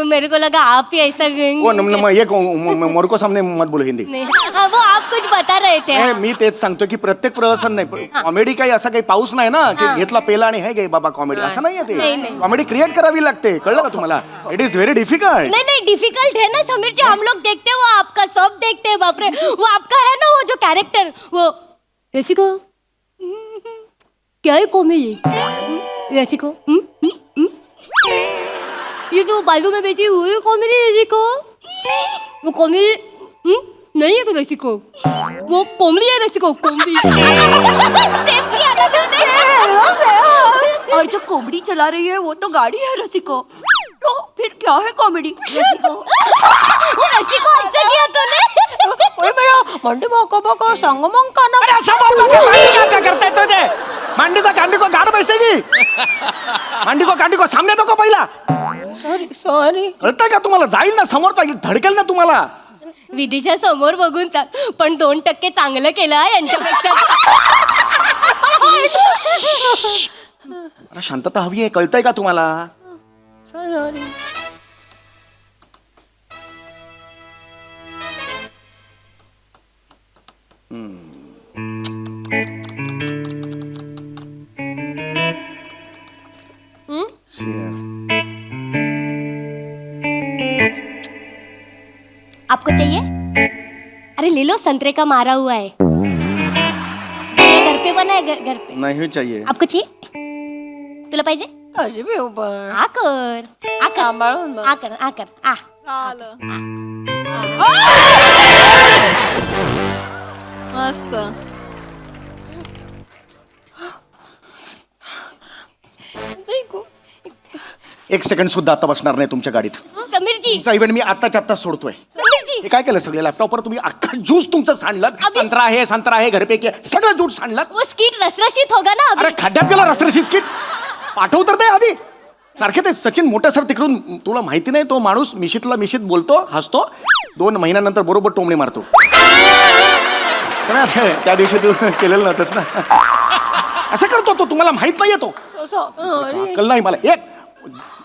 मेरे को लगा आप ही ऐसा ओ एक मोर को सामने मत बोलो हिंदी. नहीं हाँ वो आप कुछ बता रहे थे नाही, मी तेच सांगतो की प्रत्येक प्रहसन नाही कॉमेडी काही असा काही पाऊस नाही ना की घेतला पेला आणि हे गे बाबा कॉमेडी असं नाहीये ते. नाही, नाही. कॉमेडी क्रिएट करावी लागते कळलं का तुम्हाला. It is very difficult. नहीं नहीं डिफिकल्ट है ना समीर जी हम लोग देखते हैं वो आपका सब देखते हैं बाप रे वो आपका है ना वो जो कैरेक्टर वो ऐसी को क्या है कॉमेडी ऐसी को ये जो बाजू में बैठी हुई कॉमेडी ऐसी को वो कॉमेडी नहीं है वैसी को, वो कोमली है वैसी को, कोमली। सेम किया था तुमने। और जो कोमड़ी चला रही है वो तो गाड़ी है रसिको, तो फिर क्या है कॉमेडी? वो वैसी को ऐसे किया तूने। ओए मेरा मंडी बको संग मंग का ना। अरे समोर बघा, मांडी क्या करताय तो ते मांडी को कांडी को गाड बैसेगी. मांडी को कांडी को सामने तो को पहिला. सॉरी कळतंय का तुम्हाला? जाईल ना समोरचा धडकेल ना तुम्हाला. विदिशा समोर बघून चाल, पण 2% चांगलं केलं हा यांच्यापेक्षा. अरे शांतता हवी आहे, कळतंय का तुम्हाला? सॉरी आपको चाहिए? अरे ले लो, संतरे का मारा हुआ है, ये घर पे बना है, घर पे. नाही चाहिए. आपको चाहिए? तुला पाहिजे? कशी भी उभं आकर सांभाळून बघ. आकर आकर आ. झालं. मस्त. एक सेकंड सुद्धा आता बसणार नाही तुमच्या गाडीत. समीर जी, तुमचा इव्हेंट मी आत्ताच्या आत्ता सोडतोय. समीर जी, हे काय केलं सगळे लॅपटॉपवर तुम्ही अख्खा ज्यूस तुमचं सांडलं. अभि- संत्रा आहे घरपैकी सगळं ज्यूस सांडलं. वो स्किट रसरशीत होगा ना अभी. अरे खड्ड्यात गेला रसरशी स्किट. पाठव तर ते आधी. सारखे ते सचिन मोठे सर तिकडून, तुला माहिती नाही तो माणूस मिशीतला मिशीत बोलतो, हसतो, 2 महिन्यानंतर बरोबर टोमणे मारतो. सगळ्यात त्या दिवशी तू केलेलं नव्हतंच ना. असं करतो तो, तुम्हाला माहित नाही तो. अक्कल नाही मला. एक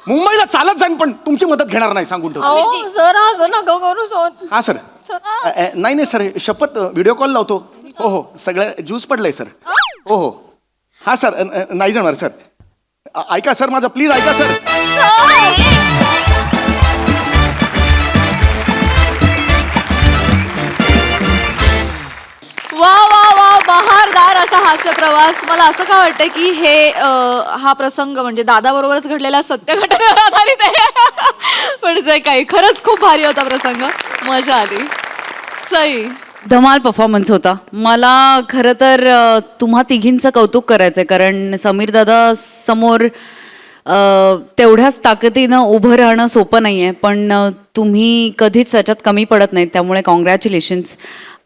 मुंबईला चालत जाईन पण तुमची मदत घेणार नाही, सांगून ठेवतो. सर असं नका करू सर. हा सर. नाही सर, शपथ व्हिडिओ कॉल लावतो. हो हो, सगळं ज्यूस पडलंय सर. हो हो. हा सर, नाही जाणार सर. ऐका सर माझं, प्लीज ऐका सर. वा वा वा, बहारदार असा हास्य प्रवास. मला असं का वाटतं की हा प्रसंग म्हणजे दादा बरोबरच घडलेला सत्य घटनेवर आधारित आहे. पण जे काही खरंच खूप भारी होता प्रसंग, मजा आली. सई. धमाल परफॉर्मन्स होता. मला खरं तर तुम्हा तिघींचं कौतुक करायचं आहे, कारण समीर दादा समोर तेवढ्याच ताकदीनं उभं राहणं सोपं नाही आहे, पण तुम्ही कधीच त्याच्यात कमी पडत नाहीत, त्यामुळे कॉंग्रॅच्युलेशन्स.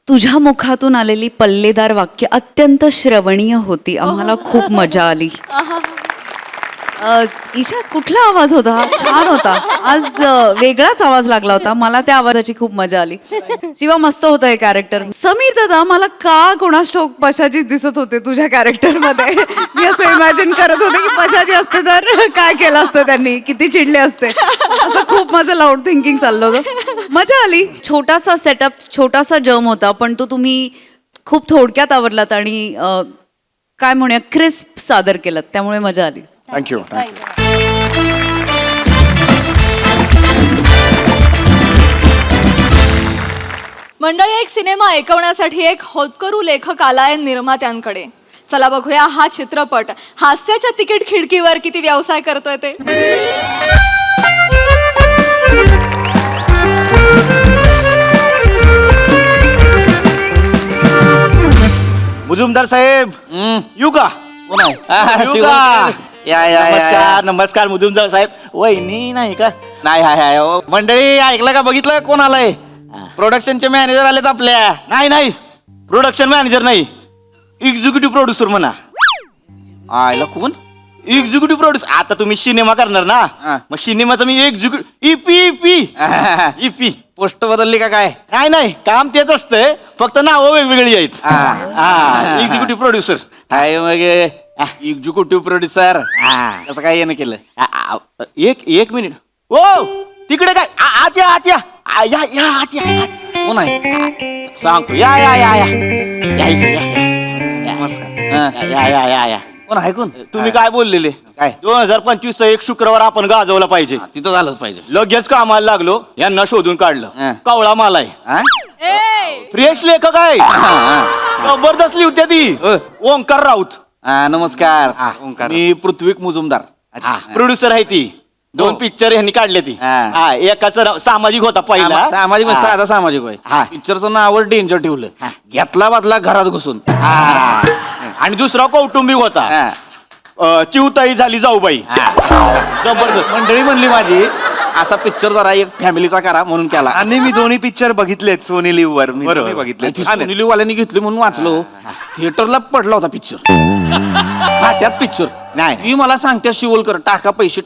तुझ्या मुखातून आलेली पल्लेदार वाक्य अत्यंत श्रवणीय होती. आम्हाला खूप मजा आली. ईशा, कुठला आवाज होता हा? छान होता. आज वेगळाच आवाज लागला होता. मला त्या आवाजाची खूप मजा आली. शिवा, मस्त होतं हे कॅरेक्टर. समीर दादा, मला का कोणास ठाऊक पशाचीच दिसत होते तुझ्या कॅरेक्टरमध्ये. मी असं इमॅजिन करत होते की पशाची असते तर काय केलं असतं त्यांनी, किती चिडले असते. असं खूप माझं लाऊड थिंकिंग चाललं होतं. मजा आली. छोटासा सेटअप, छोटासा जम होता, पण तो तुम्ही खूप थोडक्यात आवरलात आणि काय म्हणूया क्रिस्प सादर केलात, त्यामुळे मजा आली. थँक्यू. मंडळी, एक सिनेमा ऐकवण्यासाठी एक होतकरू लेखक आलाय निर्मात्यांकडे. चला बघूया हा चित्रपट हास्याच्या तिकीट खिडकीवर किती व्यवसाय करतोय ते. मुजुमदार साहेब, येऊ का? कोण आहे? येऊ का? या या नमस्कार नमस्कार मुजुमदार साहेब. वहिनी नाही का? नाही हाय हाय. मंडळी, ऐकलं का, बघितलं कोण आलंय? प्रोडक्शनचे मॅनेजर आलेत आपल्या. नाही नाही, प्रोडक्शन मॅनेजर नाही, एक्झिक्युटिव्ह प्रोड्युसर म्हणा. आयला कोण? Executive producer. आता तुम्ही सिनेमा करणार ना, मग सिनेमाचं मी एक्झिक्युटिव्ह इपी पोस्ट बदलली का काय? नाही नाही, काम तेच असतंय, फक्त नावं वेगवेगळी आहेत. एक्झिक्युटिव्ह प्रोड्युसर आहे. मग एक्झिक्युटिव्ह प्रोड्युसर कसं काय येणं केलं? एक मिनिट. ओ तिकडे काय? आत या आत या या या आत या. कोण आहे? सांगतो. या या या या नमस्कार. या या या या. कोण आहे? कोण? तुम्ही काय बोललेले? काय 2025 एक शुक्रवार आपण गाजवला पाहिजे. तिथं झालंच पाहिजे. लगेच कामाला लागलो, यांना शोधून काढलं. कावळा माल आहे, फ्रेश लेखक आहे, जबरदस्त लिहित्या ती. ओंकार राऊत. नमस्कार. मी पृथ्वीक मुजुमदार, प्रोड्युसर आहे ती. 2 पिक्चर यांनी काढले ती हा, एकाचं नाव सामाजिक होता पहिला सामाजिक म्हणजे साधा सामाजिक होय हा. पिक्चरचं नाव डेंजर ठेवलं घेतला बदला घरात घुसून आणि दुसरा कौटुंबिक होता हा. चिवताई झाली जाऊबाई जबरदस्त मंडळी म्हणली माझी असा पिक्चर जरा एक फॅमिलीचा करा म्हणून केला आणि मी दोन्ही पिक्चर बघितलेत सोनी लिव्ह वर मी दोन्ही बघितले सोनी वाल्यांनी घेतली म्हणून वाचलो थिएटरला पडला होता पिक्चर फाट्यात पिक्चर नाही. ती मला सांगते शिवलकर टाका पैसे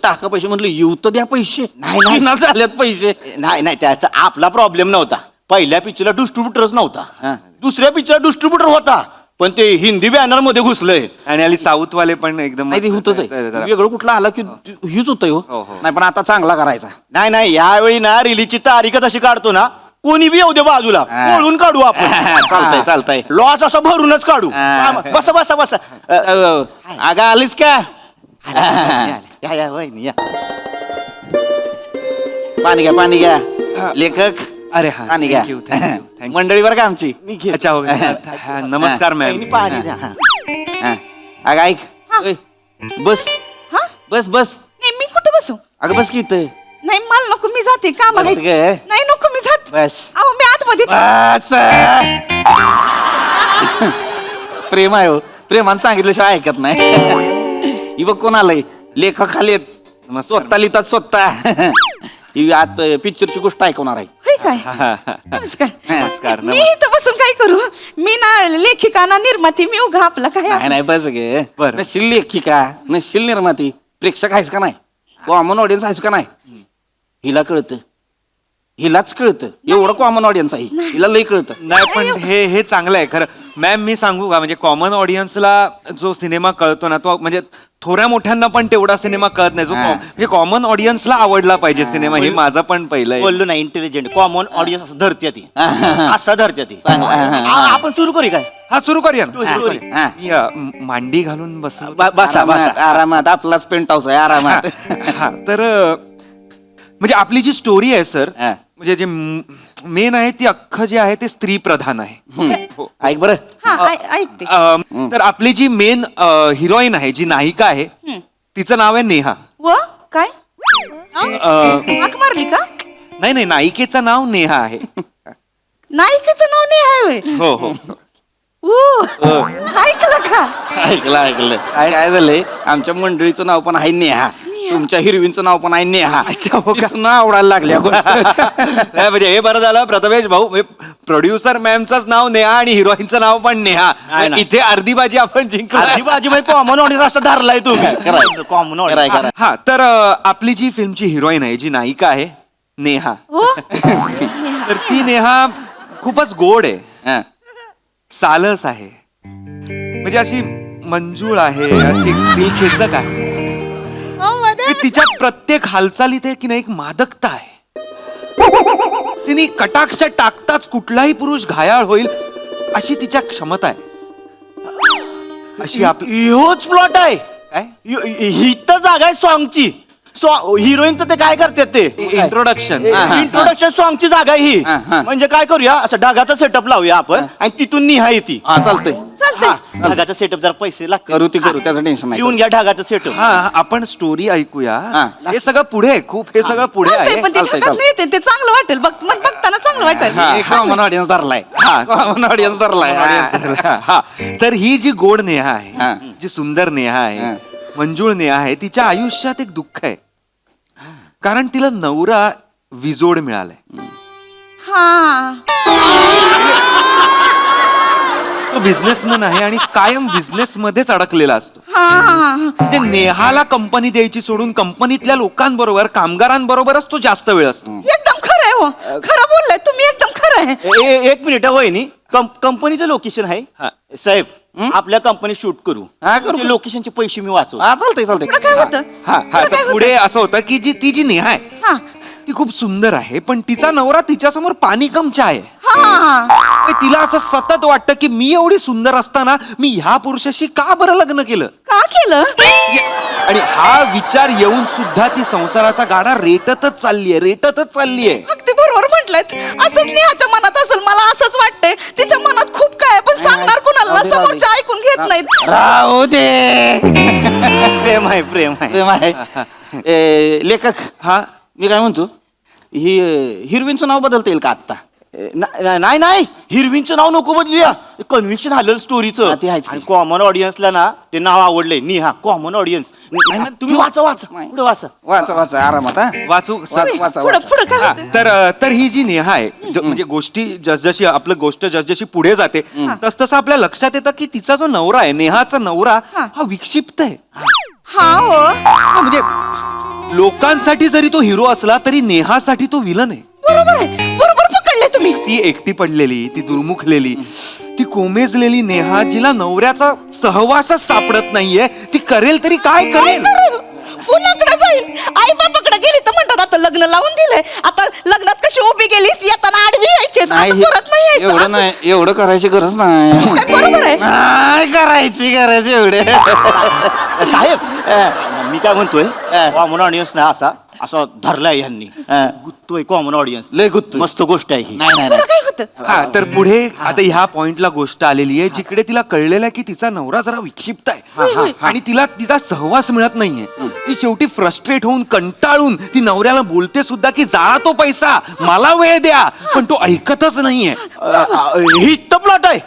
म्हटलं येऊ तर द्या पैसे नाही ना झाल्यात पैसे नाही त्याचा आपला प्रॉब्लेम नव्हता पहिल्या पिक्चरला डिस्ट्रीब्युटरच नव्हता दुसऱ्या पिक्चर डिस्ट्रीब्युटर होता पण ते हिंदी बॅनर मध्ये घुसलंय आणि आली साऊथ वाले पण एकदम नाही ते होतच आहे वेगळं कुठलं आलं की हीच होतंय हो नाही पण आता चांगला करायचा नाही यावेळी ना रिलीजची तारीखच अशी काढतो ना कोणी बी येऊ दे बाजूला वळून काढू आपण चालतंय लॉस असा भरूनच काढू बसा अगं आलीस का या वहिनी या पाणी घ्या लेखक अरे हा पाणी घ्या thank you, thank you, thank you. मंडळीवर का आमची अच्छा हो हा, नमस्कार मॅम वहिनी, पाणी द्या. अगं ऐक ओय, बस बस नाही मी कुठं बसू अगं बस की इथं नाही मला नको मी जाते काम आहे बस ग. नाही नको मी जात बस अहो मी आतमध्ये बस प्रेम आहे हो प्रेमानं सांगितल्याशिवाय ऐकत नाही ही बघ कोण आलंय लेखक खाली आहेत स्वतः लिहितात स्वतः ही आत पिक्चरची गोष्ट ऐकवणार आहे होय काय नमस्कार नमस्कार, मी इथं बसून काय करू मी ना लेखिका ना निर्माती मी उगा आपला काय नाही बस गे बरं. नशील लेखिका नशील निर्माती प्रेक्षक आहेस का नाही कॉमन ऑडियन्स आहेस का नाही हिला कळतं हिलाच कळतं एवढं कॉमन ऑडियन्स आहे हिला लई कळतं नाही पण हे चांगलं आहे खरं मॅम मी सांगू का म्हणजे कॉमन ऑडियन्सला जो सिनेमा कळतो ना तो म्हणजे थोड्या मोठ्यांना पण तेवढा सिनेमा कळत नाही जो म्हणजे कॉमन ऑडियन्सला आवडला पाहिजे सिनेमा हे माझं पण पहिलं आहे. बोललो ना इंटेलिजंट कॉमन ऑडियन्स असं धरते ती असं धरते ती आपण सुरू करू काय हा सुरू करूया ना सुरू सुरू करूया. करूया. मी, मांडी घालून बसलो बसा आरामात आपलाच पेंट हाऊस आहे आरामात हा तर म्हणजे आपली जी स्टोरी आहे सर हा. म्हणजे जे मेन आहे ती अख्खं जे आहे ते स्त्री प्रधान आहे हो. ऐक बरं हा ऐकते तर आपली जी मेन हिरोईन आहे जी नायिका आहे तिचं नाव आहे नेहा व काय हाक मारली का नाही नायिकेचं नाव नेहा आहे नायिकेचं नाव नाही आहे होय हो हो ऐकलं का ऐकलं काय झालंय आमच्या मंडळीचं नाव पण आहे नेहा तुमच्या हिरवींचं नाव पण आहे नेहा अच्छा, हो का? नाव आवडायला लागल्या नाही, म्हणजे हे बरं झालं प्रथमेश भाऊ प्रोड्युसर मॅमचंच नाव नेहा आणि हिरोईनचं नाव पण नेहा नाही. इथे अर्धी बाजी आपण जिंकली आधी बाजी कॉमन ऑडियन्स असं धरलाय तुम्ही कॉमन ऑडियन्स हा तर आपली जी फिल्मची हिरोईन आहे जी नायिका आहे नेहा हो तर ती नेहा खूपच गोड आहे सालस आहे म्हणजे अशी मंजूळ आहे अशी दिलखेचक आहे तिच्या प्रत्येक हालचालीत की नाही एक मादकता आहे तिने कटाक्ष टाकताच कुठलाही पुरुष घायाळ होईल अशी तिच्या क्षमता आहे अशी आपली ह्योच प्लॉट आहे काय ही तर जागा आहे सॉंगची हिरोईनचं ते काय करतात ते इंट्रोडक्शन इंट्रोडक्शन सॉंगची जागा आहे ही म्हणजे काय करूया असं ढगाचा सेटअप लावूया आपण आणि तिथून निहा येते हा चालतंय चालतंय ढगाचा सेटअप जरा पैसे लागतात करू ती करू त्याचं टेन्शन नाही येऊन घ्या ढगाचा सेटअप हा आपण स्टोरी ऐकूया हा. हे सगळं पुढे आहे, खूप हे सगळं पुढे चालतंय, आहे पण ते चालतंय, ढगात नाही येते, ते चांगलं वाटेल बघताना चांगलं वाटेल कॉमन ऑडियन्स धरलाय हा. कॉमन ऑडियन्स धरलाय हा तर ही जी गोड नेहा हा. आहे जी सुंदर नेहा हा. आहे मंजूळ नेहा आहे तिच्या आयुष्यात एक दुःख आहे कारण तिला नवरा विजोड मिळालाय हा तो बिझनेसमॅन आहे आणि कायम बिझनेस मध्येच अडकलेला असतो हा म्हणजे नेहाला कंपनी द्यायची सोडून कंपनीतल्या लोकांबरोबर कामगारांबरोबरच तो जास्त वेळ असतो एकदम खरं आहे हो खरं बोललाय तुम्ही एकदम खरं आहे एक मिनिट वहिनी कंपनीचं लोकेशन आहे साहेब आपल्या कंपनी शूट करू हा, करू. लोकेशनचे पैसे मी वाचू हा चालतंय पुढं काय होतं हा पुढं काय तर पुढे असं होतं की ती जी नेहा आहे हा ती खूप सुंदर आहे पण तिचा नवरा तिच्यासमोर पाणी कमचा आहे. हा तिला असं सतत वाटतं की मी एवढी सुंदर असताना मी ह्या पुरुषाशी का बरं लग्न केलं. का केलं? आणि हा विचार येऊन सुद्धा ती संसाराचा गाडा रेटतच चाललीये. अगदी बरोबर म्हटलंय. असंच नेहाच्या मनात असेल, मला असंच वाटतंय. तिच्या मनात खूप काय आहे, पण सांगणार कुणाला ना, समोरचे ऐकून घेत नाहीत. राहू दे. प्रेम आहे. लेखक, हा मी काय म्हणतो, ही हिरवींचं नाव बदलता येईल का आत्ता? नाही हिरवींचं नाव नको बदलूया. कन्व्हिक्शन आलं स्टोरीचं हा, ते आहेच की. आणि कॉमन ऑडियन्सला ना ते नाव आवडलंय. निहा कॉमन ऑडियन्स. तुम्ही वाचा पुढे वाचा. वाचा आरामात. हा वाचू वाचा. पुढं काय हा, होतं? तर ही जी नेहा आहे म्हणजे गोष्टी जसजशी आपलं गोष्ट जसजशी पुढे जाते तसतसं आपल्या लक्षात येतं की तिचा जो नवरा आहे, नेहाचा नवरा हा विक्षिप्त आहे. हा हो, हा, म्हणजे लोकांसाठी जरी तो हिरो असला तरी नेहासाठी तो विलन आहे. बरोबर आहे, बरोबर पकडले तुम्ही. ती एकटी पडलेली, ती दुर्मुखलेली, ती कोमेजलेली नेहा जिला नवऱ्याचा सहवासच सापडत नाहीये, ती करेल तरी काय करेल. कुणाकडे जाईल? आई बापाकडे गेली तर म्हणतात आता लग्न लावून दिलंय, आता लग्नात कशी उभी गेलीस, येताना आडवी यायचीस, आता परत नाही यायचं. एवढं असं- नाही, एवढं करायची गरज नाही. काय बरोबर आहे. नाही करायची गरज एवढे. साहेब मी काय म्हणतोय, कॉमन ऑडियन्स ना असा धरलाय ह्यांनी. गुत्तोय कॉमन ऑडियन्स. लय गुत्तोय. मस्त गोष्ट आहे ही. नाही पुढं काय होतं? हा तर पुढे आता ह्या पॉइंटला गोष्ट आलेली आहे जिकडे तिला कळलेलं आहे की तिचा नवरा जरा विक्षिप्त आहे आणि तिला तिचा सहवास मिळत नाहीये. ती शेवटी फ्रस्ट्रेट होऊन कंटाळून ती नवऱ्याला बोलते सुद्धा की जाळा तो पैसा, मला वेळ द्या, पण तो ऐकतच नाहीये. हिट प्लॉट आहे.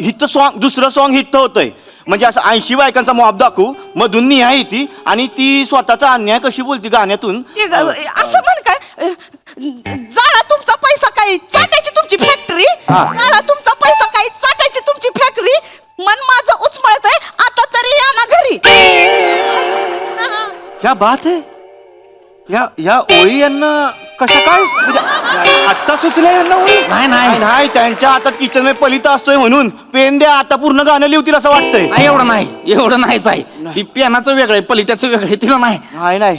हिट सॉन्ग, दुसरं सॉन्ग हिट होतंय. म्हणजे असं 80 बायकांचा मॉब दाखवू, मधून निहा येते आणि ती स्वतःचा अन्याय कशी बोलते गाण्यातून. असं म्हण काय, जाळा तुमचा पैसा काही चाटायची तुमची फॅक्टरी, जाळा तुमचा पैसा काही चाटायची तुमची फॅक्टरी, मन माझं उचमळत आहे, आता तरी या ना घरी. क्या बात आहे. या ओळी यांना कशा काय म्हणजे आत्ता सुचल्या यांना ओळी. नाही त्यांच्या हातात किचन मध्ये पलिता असतोय म्हणून पेन द्या, आता पूर्ण गाणं लिहतील असं वाटतंय. नाही एवढं नाहीच आहे. ती पेनाचं वेगळं आहे, पलित्याचं वेगळं आहे. तिला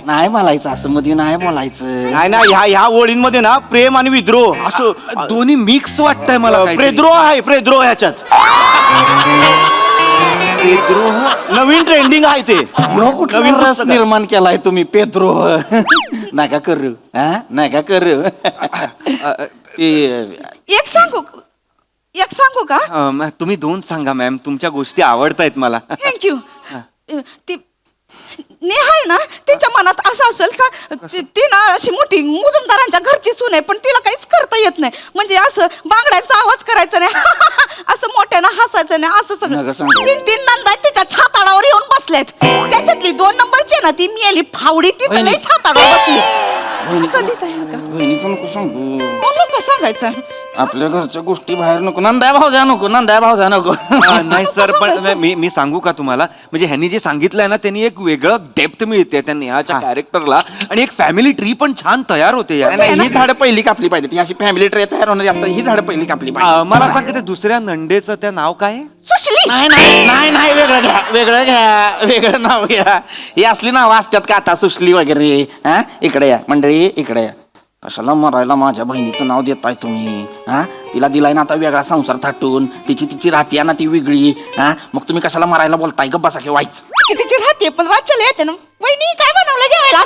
नाही बोलायचं असं मध्ये, नाही बोलायचं. नाही ह्या ओळींमध्ये ना प्रेम आणि विद्रोह असं दोन्ही मिक्स वाटतंय मला. प्रेद्रोह ह्याच्यात. नवीन ट्रेंडिंग आहे ते. नवीन रस निर्माण केलाय तुम्ही, पेद्रोह. नका करू. ते एक सांगू का? तुम्ही दोन सांगा मॅम, तुमच्या गोष्टी आवडतायत मला. थँक्यू. ती नेहा आहे ना, तिच्या मनात असं असेल का ती ना अशी मोठी मुजुमदारांच्या घरची सून आहे, पण तिला काहीच करता येत नाही. म्हणजे असं बांगड्यांचा आवाज करायचा नाही, असं मोठ्यानं हसायचं नाही, असं नका सगळं. सांगू. 3 नंदा तिच्या छाताडावर येऊन बसल्यात. त्याच्यातली 2 नंबरची आहे ना, ती मेली फावडी, ती लई छाताडावर बसली. असं लिहिता येईल का? बहिणीचं नको सांगू. नको सांगायचं. आपल्या घरच्या गोष्टी बाहेर नको. नंदा भाऊजा नको. नाही सर, पण मी सांगू का तुम्हाला, म्हणजे ह्यांनी जे सांगितलंय ना त्यांनी एक वेगळं डेप्थ मिळते त्या नेहाच्या कॅरेक्टरला आणि एक फॅमिली ट्री पण छान तयार होते. ही झाडं पहिली कापली पाहिजे. ती अशी फॅमिली ट्रे तयार होणार असतात, ही झाडं पहिली कापली पाहिजे. मला सांग, ते दुसऱ्या नंडेचं त्या नाव काय आहे? सुशली. नाही वेगळं नाव घ्या. ही असली नावं असतात का आता, सुशली वगैरे. हा, इकडे या मंडळी, इकडे या. कशाला मरायला माझ्या बहिणीचं नाव देताय तुम्ही? हा, तिला दिलाय ना आता वेगळा संसार थाटून, तिची राहते ना ती वेगळी. हा, मग तुम्ही कशाला मरायला बोलताय? गप्प बसा की व्हायच. तिची राहते, पण राज्याला येते ना. वहिनी काय बनवलं जेवायला?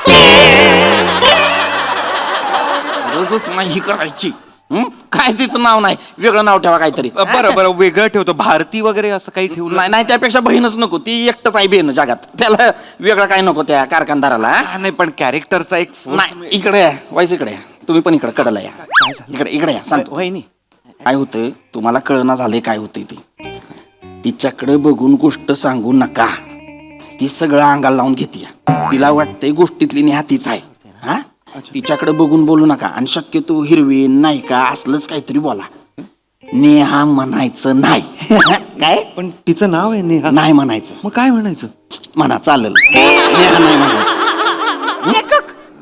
गरजच नाही करायची. काय तिचं नाव नाही, वेगळं नाव ठेवा काहीतरी. बरं वेगळं ठेवतो, भारती वगैरे असं काही ठेवलं नाही, त्यापेक्षा बहीणच नको. ती एकटच आहे बहीण जगात, त्याला वेगळं काय नको त्या कारखानदाराला. नाही, पण कॅरेक्टरचा एक नाही, इकडे या वाईस, इकडे या. तुम्ही पण इकडे कडला या. इकडे या, सांगतो. वहिनी काय होतं तुम्हाला कळना झालंय काय होतंय ती. तिच्याकडे बघून गोष्ट सांगू नका. ती सगळं अंगाला लावून घेते. तिला वाटतंय गोष्टीतली नेहा तीच आहे. हा, तिच्याकडे बघून बोलू नका आणि शक्यतो हिरवीन नाही का असलंच काहीतरी बोला. नेहा म्हणायचं नाही. काय? पण तिचं नाव आहे नेहा. नाही म्हणायचं. मग काय म्हणायचं? म्हणा चालेल. नेहा नाही म्हणायचं.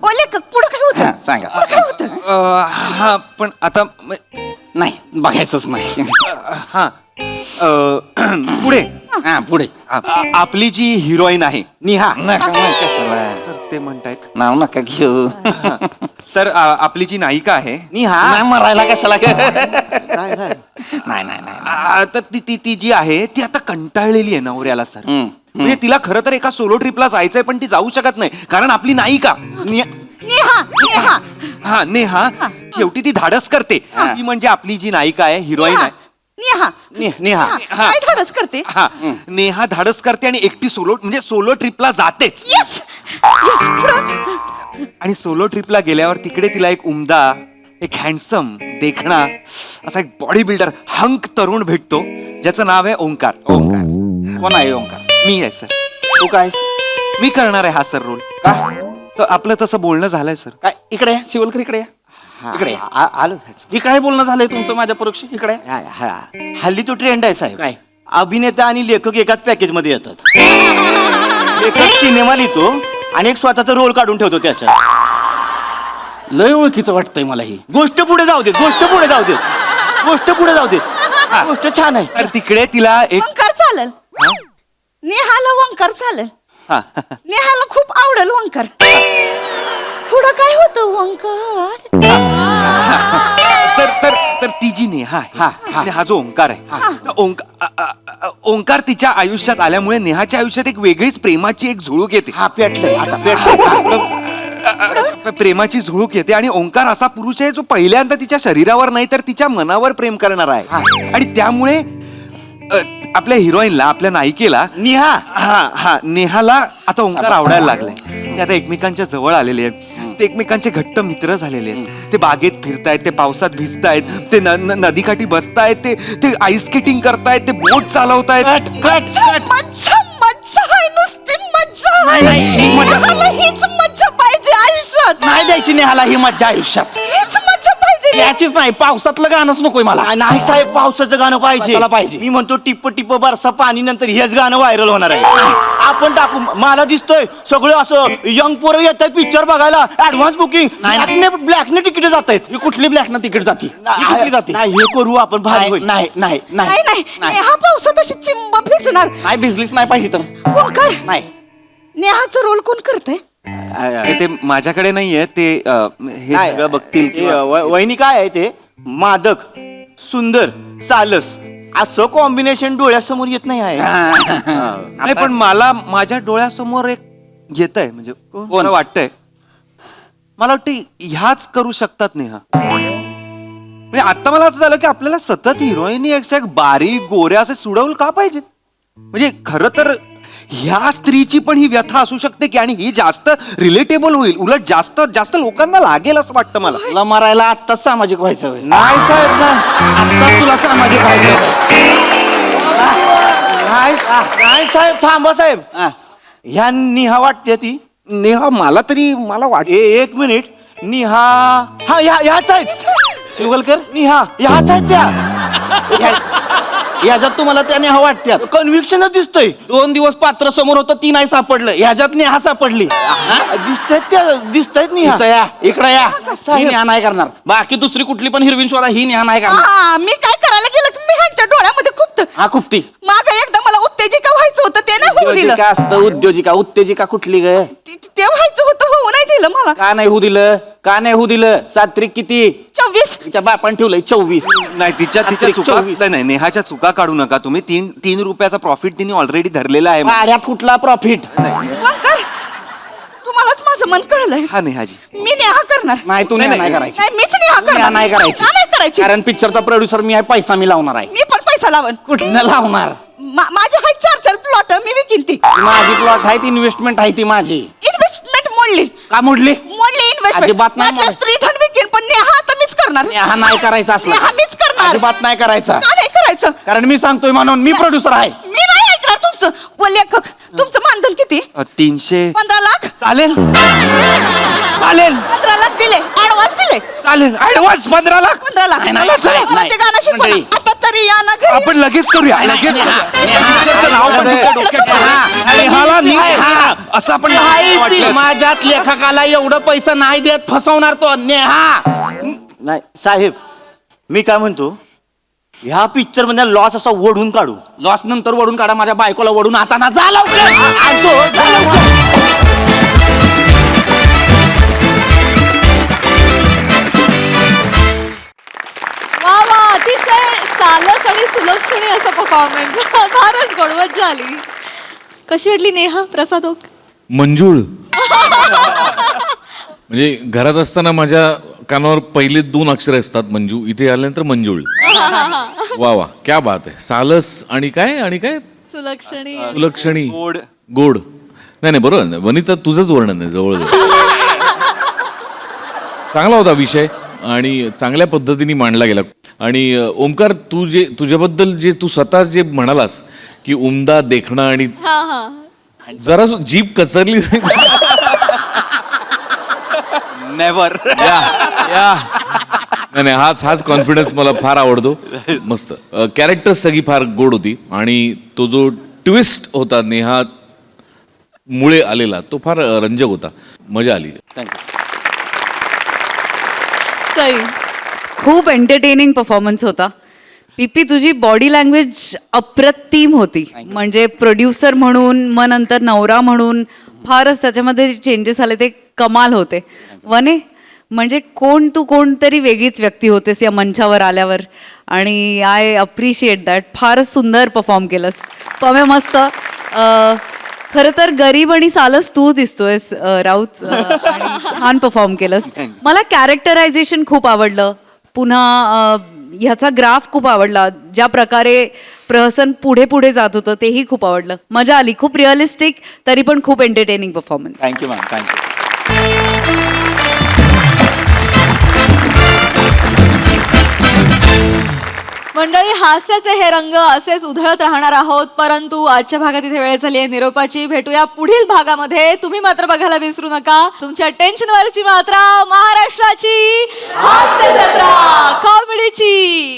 लेखक पुढं काय होतं? हा, सांगा. काय होतं? हा, पण आता नाही बघायचंच नाही. हा पुढे पुढे आपली जी हिरोईन आहे निहा. नका कशाला सर ते म्हणतायत नाव नका घेऊ. तर आपली जी नायिका आहे नाही मरायला कशाला नाही नाही नाही तर ती जी आहे ती आता कंटाळलेली आहे नवऱ्याला सर. म्हणजे तिला खरं तर एका सोलो ट्रिपला जायचंय पण ती जाऊ शकत नाही कारण आपली नायिका नेहा हा नेहा शेवटी ती धाडस करते. ती म्हणजे आपली जी नायिका आहे हिरोईन आहे नेहा काय धाडस करते? हा नेहा धाडस करते आणि एकटी सोलो ट्रिपला जातेच. येस येस आणि सोलो ट्रिपला गेल्यावर तिकडे तिला एक उमदा, एक हँडसम देखणा असा एक बॉडी बिल्डर हंक तरुण भेटतो ज्याचं नाव आहे ओंकार. कोण आहे ओंकार? मी आहे सर. तू कायस? मी करणार आहे हा सर रोल. का? तर आपलं तसं बोलणं झालंय सर. काय इकडे या, शिवलकर इकडे या. इकडे या. आलो. ही काय बोलणं झालंय तुमचं माझ्या परोक्ष? इकडे या. हल्ली तो ट्रेंड आहे साहेब. काय? अभिनेता आणि लेखक एकाच पॅकेज मध्ये येतात. लेखक सिनेमा लिहितो आणि एक स्वतःचा रोल काढून ठेवतो त्याच्यात. लय ओळखीचं वाटतंय मला ही गोष्ट. पुढे जाऊ देत. गोष्ट छान आहे. तर तिकडे तिला एक वंकार चालेल. नेहाला वंकार चालेल. हा. नेहाला खूप आवडेल वंकार. पुढं काय होतं वंकार? तर तर तर ती जी नेहा आहे आणि हा जो ओंकार आहे तर ओंकार तिच्या आयुष्यात आल्यामुळे नेहाच्या आयुष्यात एक वेगळीच प्रेमाची एक झुळूक येते. पेटलंय प्रेमाची झुळूक येते आणि ओंकार असा पुरुष आहे जो पहिल्यांदा तिच्या शरीरावर नाही तर तिच्या मनावर प्रेम करणार आहे. आणि त्यामुळे आपल्या हिरोईनला, आपल्या नायिकेला नेहाला आता ओंकार आवडायला लागलाय. ते आता एकमेकांच्या जवळ आलेले आहेत. ते एकमेकांचे घट्ट मित्र झालेले आहेत. ते बागेत फिरतायत, ते पावसात भिजतायत, ते नदीकाठी बसतायत, ते आईस स्केटिंग करतायत, ते बोट चालवतायत. मज्जा आहे, नुसती मज्जा आहे. नेहाला हीच मज्जा पाहिजे आयुष्यात. नाही द्यायची नेहाला ही मज्जा आयुष्यात. हीच मज्जा पाहिजे. याचीच नाही, पावसातलं गाणंच नकोय मला. नाही साहेब, पावसाचं गाणं पाहिजे. मी म्हणतो टिप्प टिप्प बरसा पाणी, नंतर हेच गाणं व्हायरल होणार आहे. आपण टाकू. मला दिसतोय सगळं असं यंग पोरं येत आहेत पिक्चर बघायला. Advance booking. ब्लॅकने तिकीट जात आहेत. ही कुठली ब्लॅकने तिकीट जाती? नाही, हे करू आपण. नाही नेहा पावसात अशी चिंब भिजणार. नाही भिजलीच नाही पाहिजे तर. वंकार, नाही नेहाचा रोल कोण करते? ते माझ्याकडे नाहीये. ते हे सगळं बघतील किंवा वहिनी काय आहे ते मादक सुंदर सालस असं कॉम्बिनेशन डोळ्यासमोर येत नाही आहे. नाही पण मला माझ्या डोळ्यासमोर एक येत आहे. म्हणजे कोण वाटतंय, मला वाटतं ह्याच करू शकतात नेहा. म्हणजे आता मला असं झालं की आपल्याला सतत हिरोईन एक बारीक गोऱ्या असे सुडवल का पाहिजेत. म्हणजे खरं तर ह्या स्त्रीची पण ही व्यथा असू शकते की, आणि ही जास्त रिलेटेबल होईल, उलट जास्त जास्त लोकांना लागेल असं वाटतं मला. तुला मरायला आत्ताच सामाजिक व्हायचं. नाही साहेब, आत्ताच तुला सामाजिक व्हायचं. नाही साहेब, थांबा साहेब. ह्या निहा वाटते ती नेहा मला तरी मला वाटते. एक मिनिट. निहा ह्याच आहेत शिवलकर. निहा ह्याच आहेत त्या. ह्याच्यात तुम्हाला त्या नेहा वाटत्यात. कन्व्हिक्शनच दिसतंय. 2 दिवस पात्र समोर होतं, ती नाही सापडलं. ह्याच्यात नेहा सापडली. दिसतायत नेहा. इकडे या. ही नेहा नाही करणार. बाकी दुसरी कुठली पण हिरवीन शोधा, ही नेहा नाही करणार. मी काय करायला गेलं की मी ह्यांच्या डोळ्यामध्ये खूप खुपती. माग एकदा मला उत्तेजिका व्हायचं होतं, ते नाही होऊ दिलं. उद्योजिका असतं. उत्तेजिका कुठली ग? ते व्हायचं होतं, होऊ नाही दिलं मला. का नाही होऊ दिलं? सात्रिक किती? 24. तिच्या बापान ठेवलंय 24. नाही तिच्या चुका. नाही नेहाच्या चुका काढू नका तुम्ही. 3 रुपयाचा प्रॉफिट तिने ऑलरेडी धरलेला आहे. भाड्यात कुठला प्रॉफिट? वंकार, तुम्हालाच माझं मन कळलंय. हा नेहाजी, मी नेहा करणार. नाही तू नाही करायची. नाही, मीच नेहा करणार. नाही करायची. का नाही करायची? कारण पिक्चरचा प्रोड्युसर मी आहे, पैसा मी लावणार आहे. मी पण पैसा लावन. कुठं लावणार? माझे आहेत 4 प्लॉट, मी विकीन ती. माझी प्लॉट आहे, इन्व्हेस्टमेंट आहे ती माझी. इन्व्हेस्टमेंट मोडली. का मोडली? इन्व्हेस्टमेंट. अजिबात नाही माझं स्त्रीधन विकीन, पण नेहा आता मीच करणार. नेहा नाही करायचं असलं. नेहा मीच करणार. अजिबात नाही करायचं. का नाही करायचं? कारण मी सांगतोय म्हणून. मी प्रोड्युसर आहे. मी नाही ऐकणार तुमचं. व लेखक, तुमचं मानधन किती? 300. 15 लाख. चालेल 15 लाख दिले. ऍडव्हान्स दिले. चालेल. ऍडव्हान्स 15 लाख. 15 लाख. नाही, मला चला, मला नाही. ते गाणं शिकवा. मंडळी. आता तरी या ना घरी. आपण लगेच करूया. लगेच नेहा, करूया. नेहा, पिक्चरचं नाव पण नेहा, तुमच्या डोक्यात ठेवा. नेहाला नेहा असं आपण वाटलं. माझ्यात लेखकाला एवढं पैसा नाही देत, फसवणार तो नेहा. नाही साहेब, मी काय म्हणतो, ह्या पिक्चर मध्ये लॉस असा ओढून काढू. लॉस नंतर ओढून काढा. माझ्या बायकोला ओढून आता ना जा लवकर. सालस आणि सुलक्षणी असा परफॉर्मन्स. फारच गोड, मज्जा आली. कशी वाटली नेहा प्रसाद ओक? मंजूळ. म्हणजे घरात असताना माझ्या कानावर पहिले 2 अक्षर असतात मंजू, इथे आल्यानंतर मंजूळ. वा वा, क्या बात आहे. सालस आणि काय सुलक्षणी. सुलक्षणी, गोड. गोड. नाही बरोबर ना वनिता, तुझंच वर्णन आहे जवळजवळ. चांगला होता विषय आणि चांगल्या पद्धतीने मांडला गेला. आणि ओमकार, तू जे तुझ्याबद्दल जे तू स्वतः जे म्हणालास की उमदा देखणं आणि हा हा. जरा जीभ कचरली. नेव्हर. नाही हाच कॉन्फिडन्स मला फार आवडतो. मस्त कॅरेक्टर सगळी फार गोड होती आणि तो जो ट्विस्ट होता नेहा मुळे आलेला तो फार रंजक होता. मजा आली. सई. खूप एंटरटेनिंग परफॉर्मन्स होता. पीपी, तुझी बॉडी लँग्वेज अप्रतिम होती. म्हणजे प्रोड्युसर म्हणून मग नंतर नवरा म्हणून फारच त्याच्यामध्ये जे चेंजेस आले ते कमाल होते. वने, म्हणजे कोणतरी वेगळीच व्यक्ती होतेस या मंचावर आल्यावर आणि आय अप्रिशिएट दॅट. फारच सुंदर परफॉर्म केलंस. पम्या मस्त. खरं तर गरीब आणि सालस तू दिसतोयस राऊत. आणि छान परफॉर्म केलंस. मला कॅरेक्टरायझेशन खूप आवडलं. पुन्हा ह्याचा ग्राफ खूप आवडला. ज्या प्रकारे प्रहसन पुढे जात होतं तेही खूप आवडलं. मजा आली. खूप रिअलिस्टिक तरी पण खूप entertaining performance. Thank you ma'am, thank you. मंडळी, हास्याचे हे रंग असेच उधळत राहणार आहोत, परंतु आजच्या भागात इथे वेळ झाली आहे निरोपाची. भेटूया पुढील भागामध्ये. तुम्ही मात्र बघायला विसरू नका तुमच्या टेन्शनवरची मात्रा, महाराष्ट्राची हास्य जत्रा, कॉमेडीची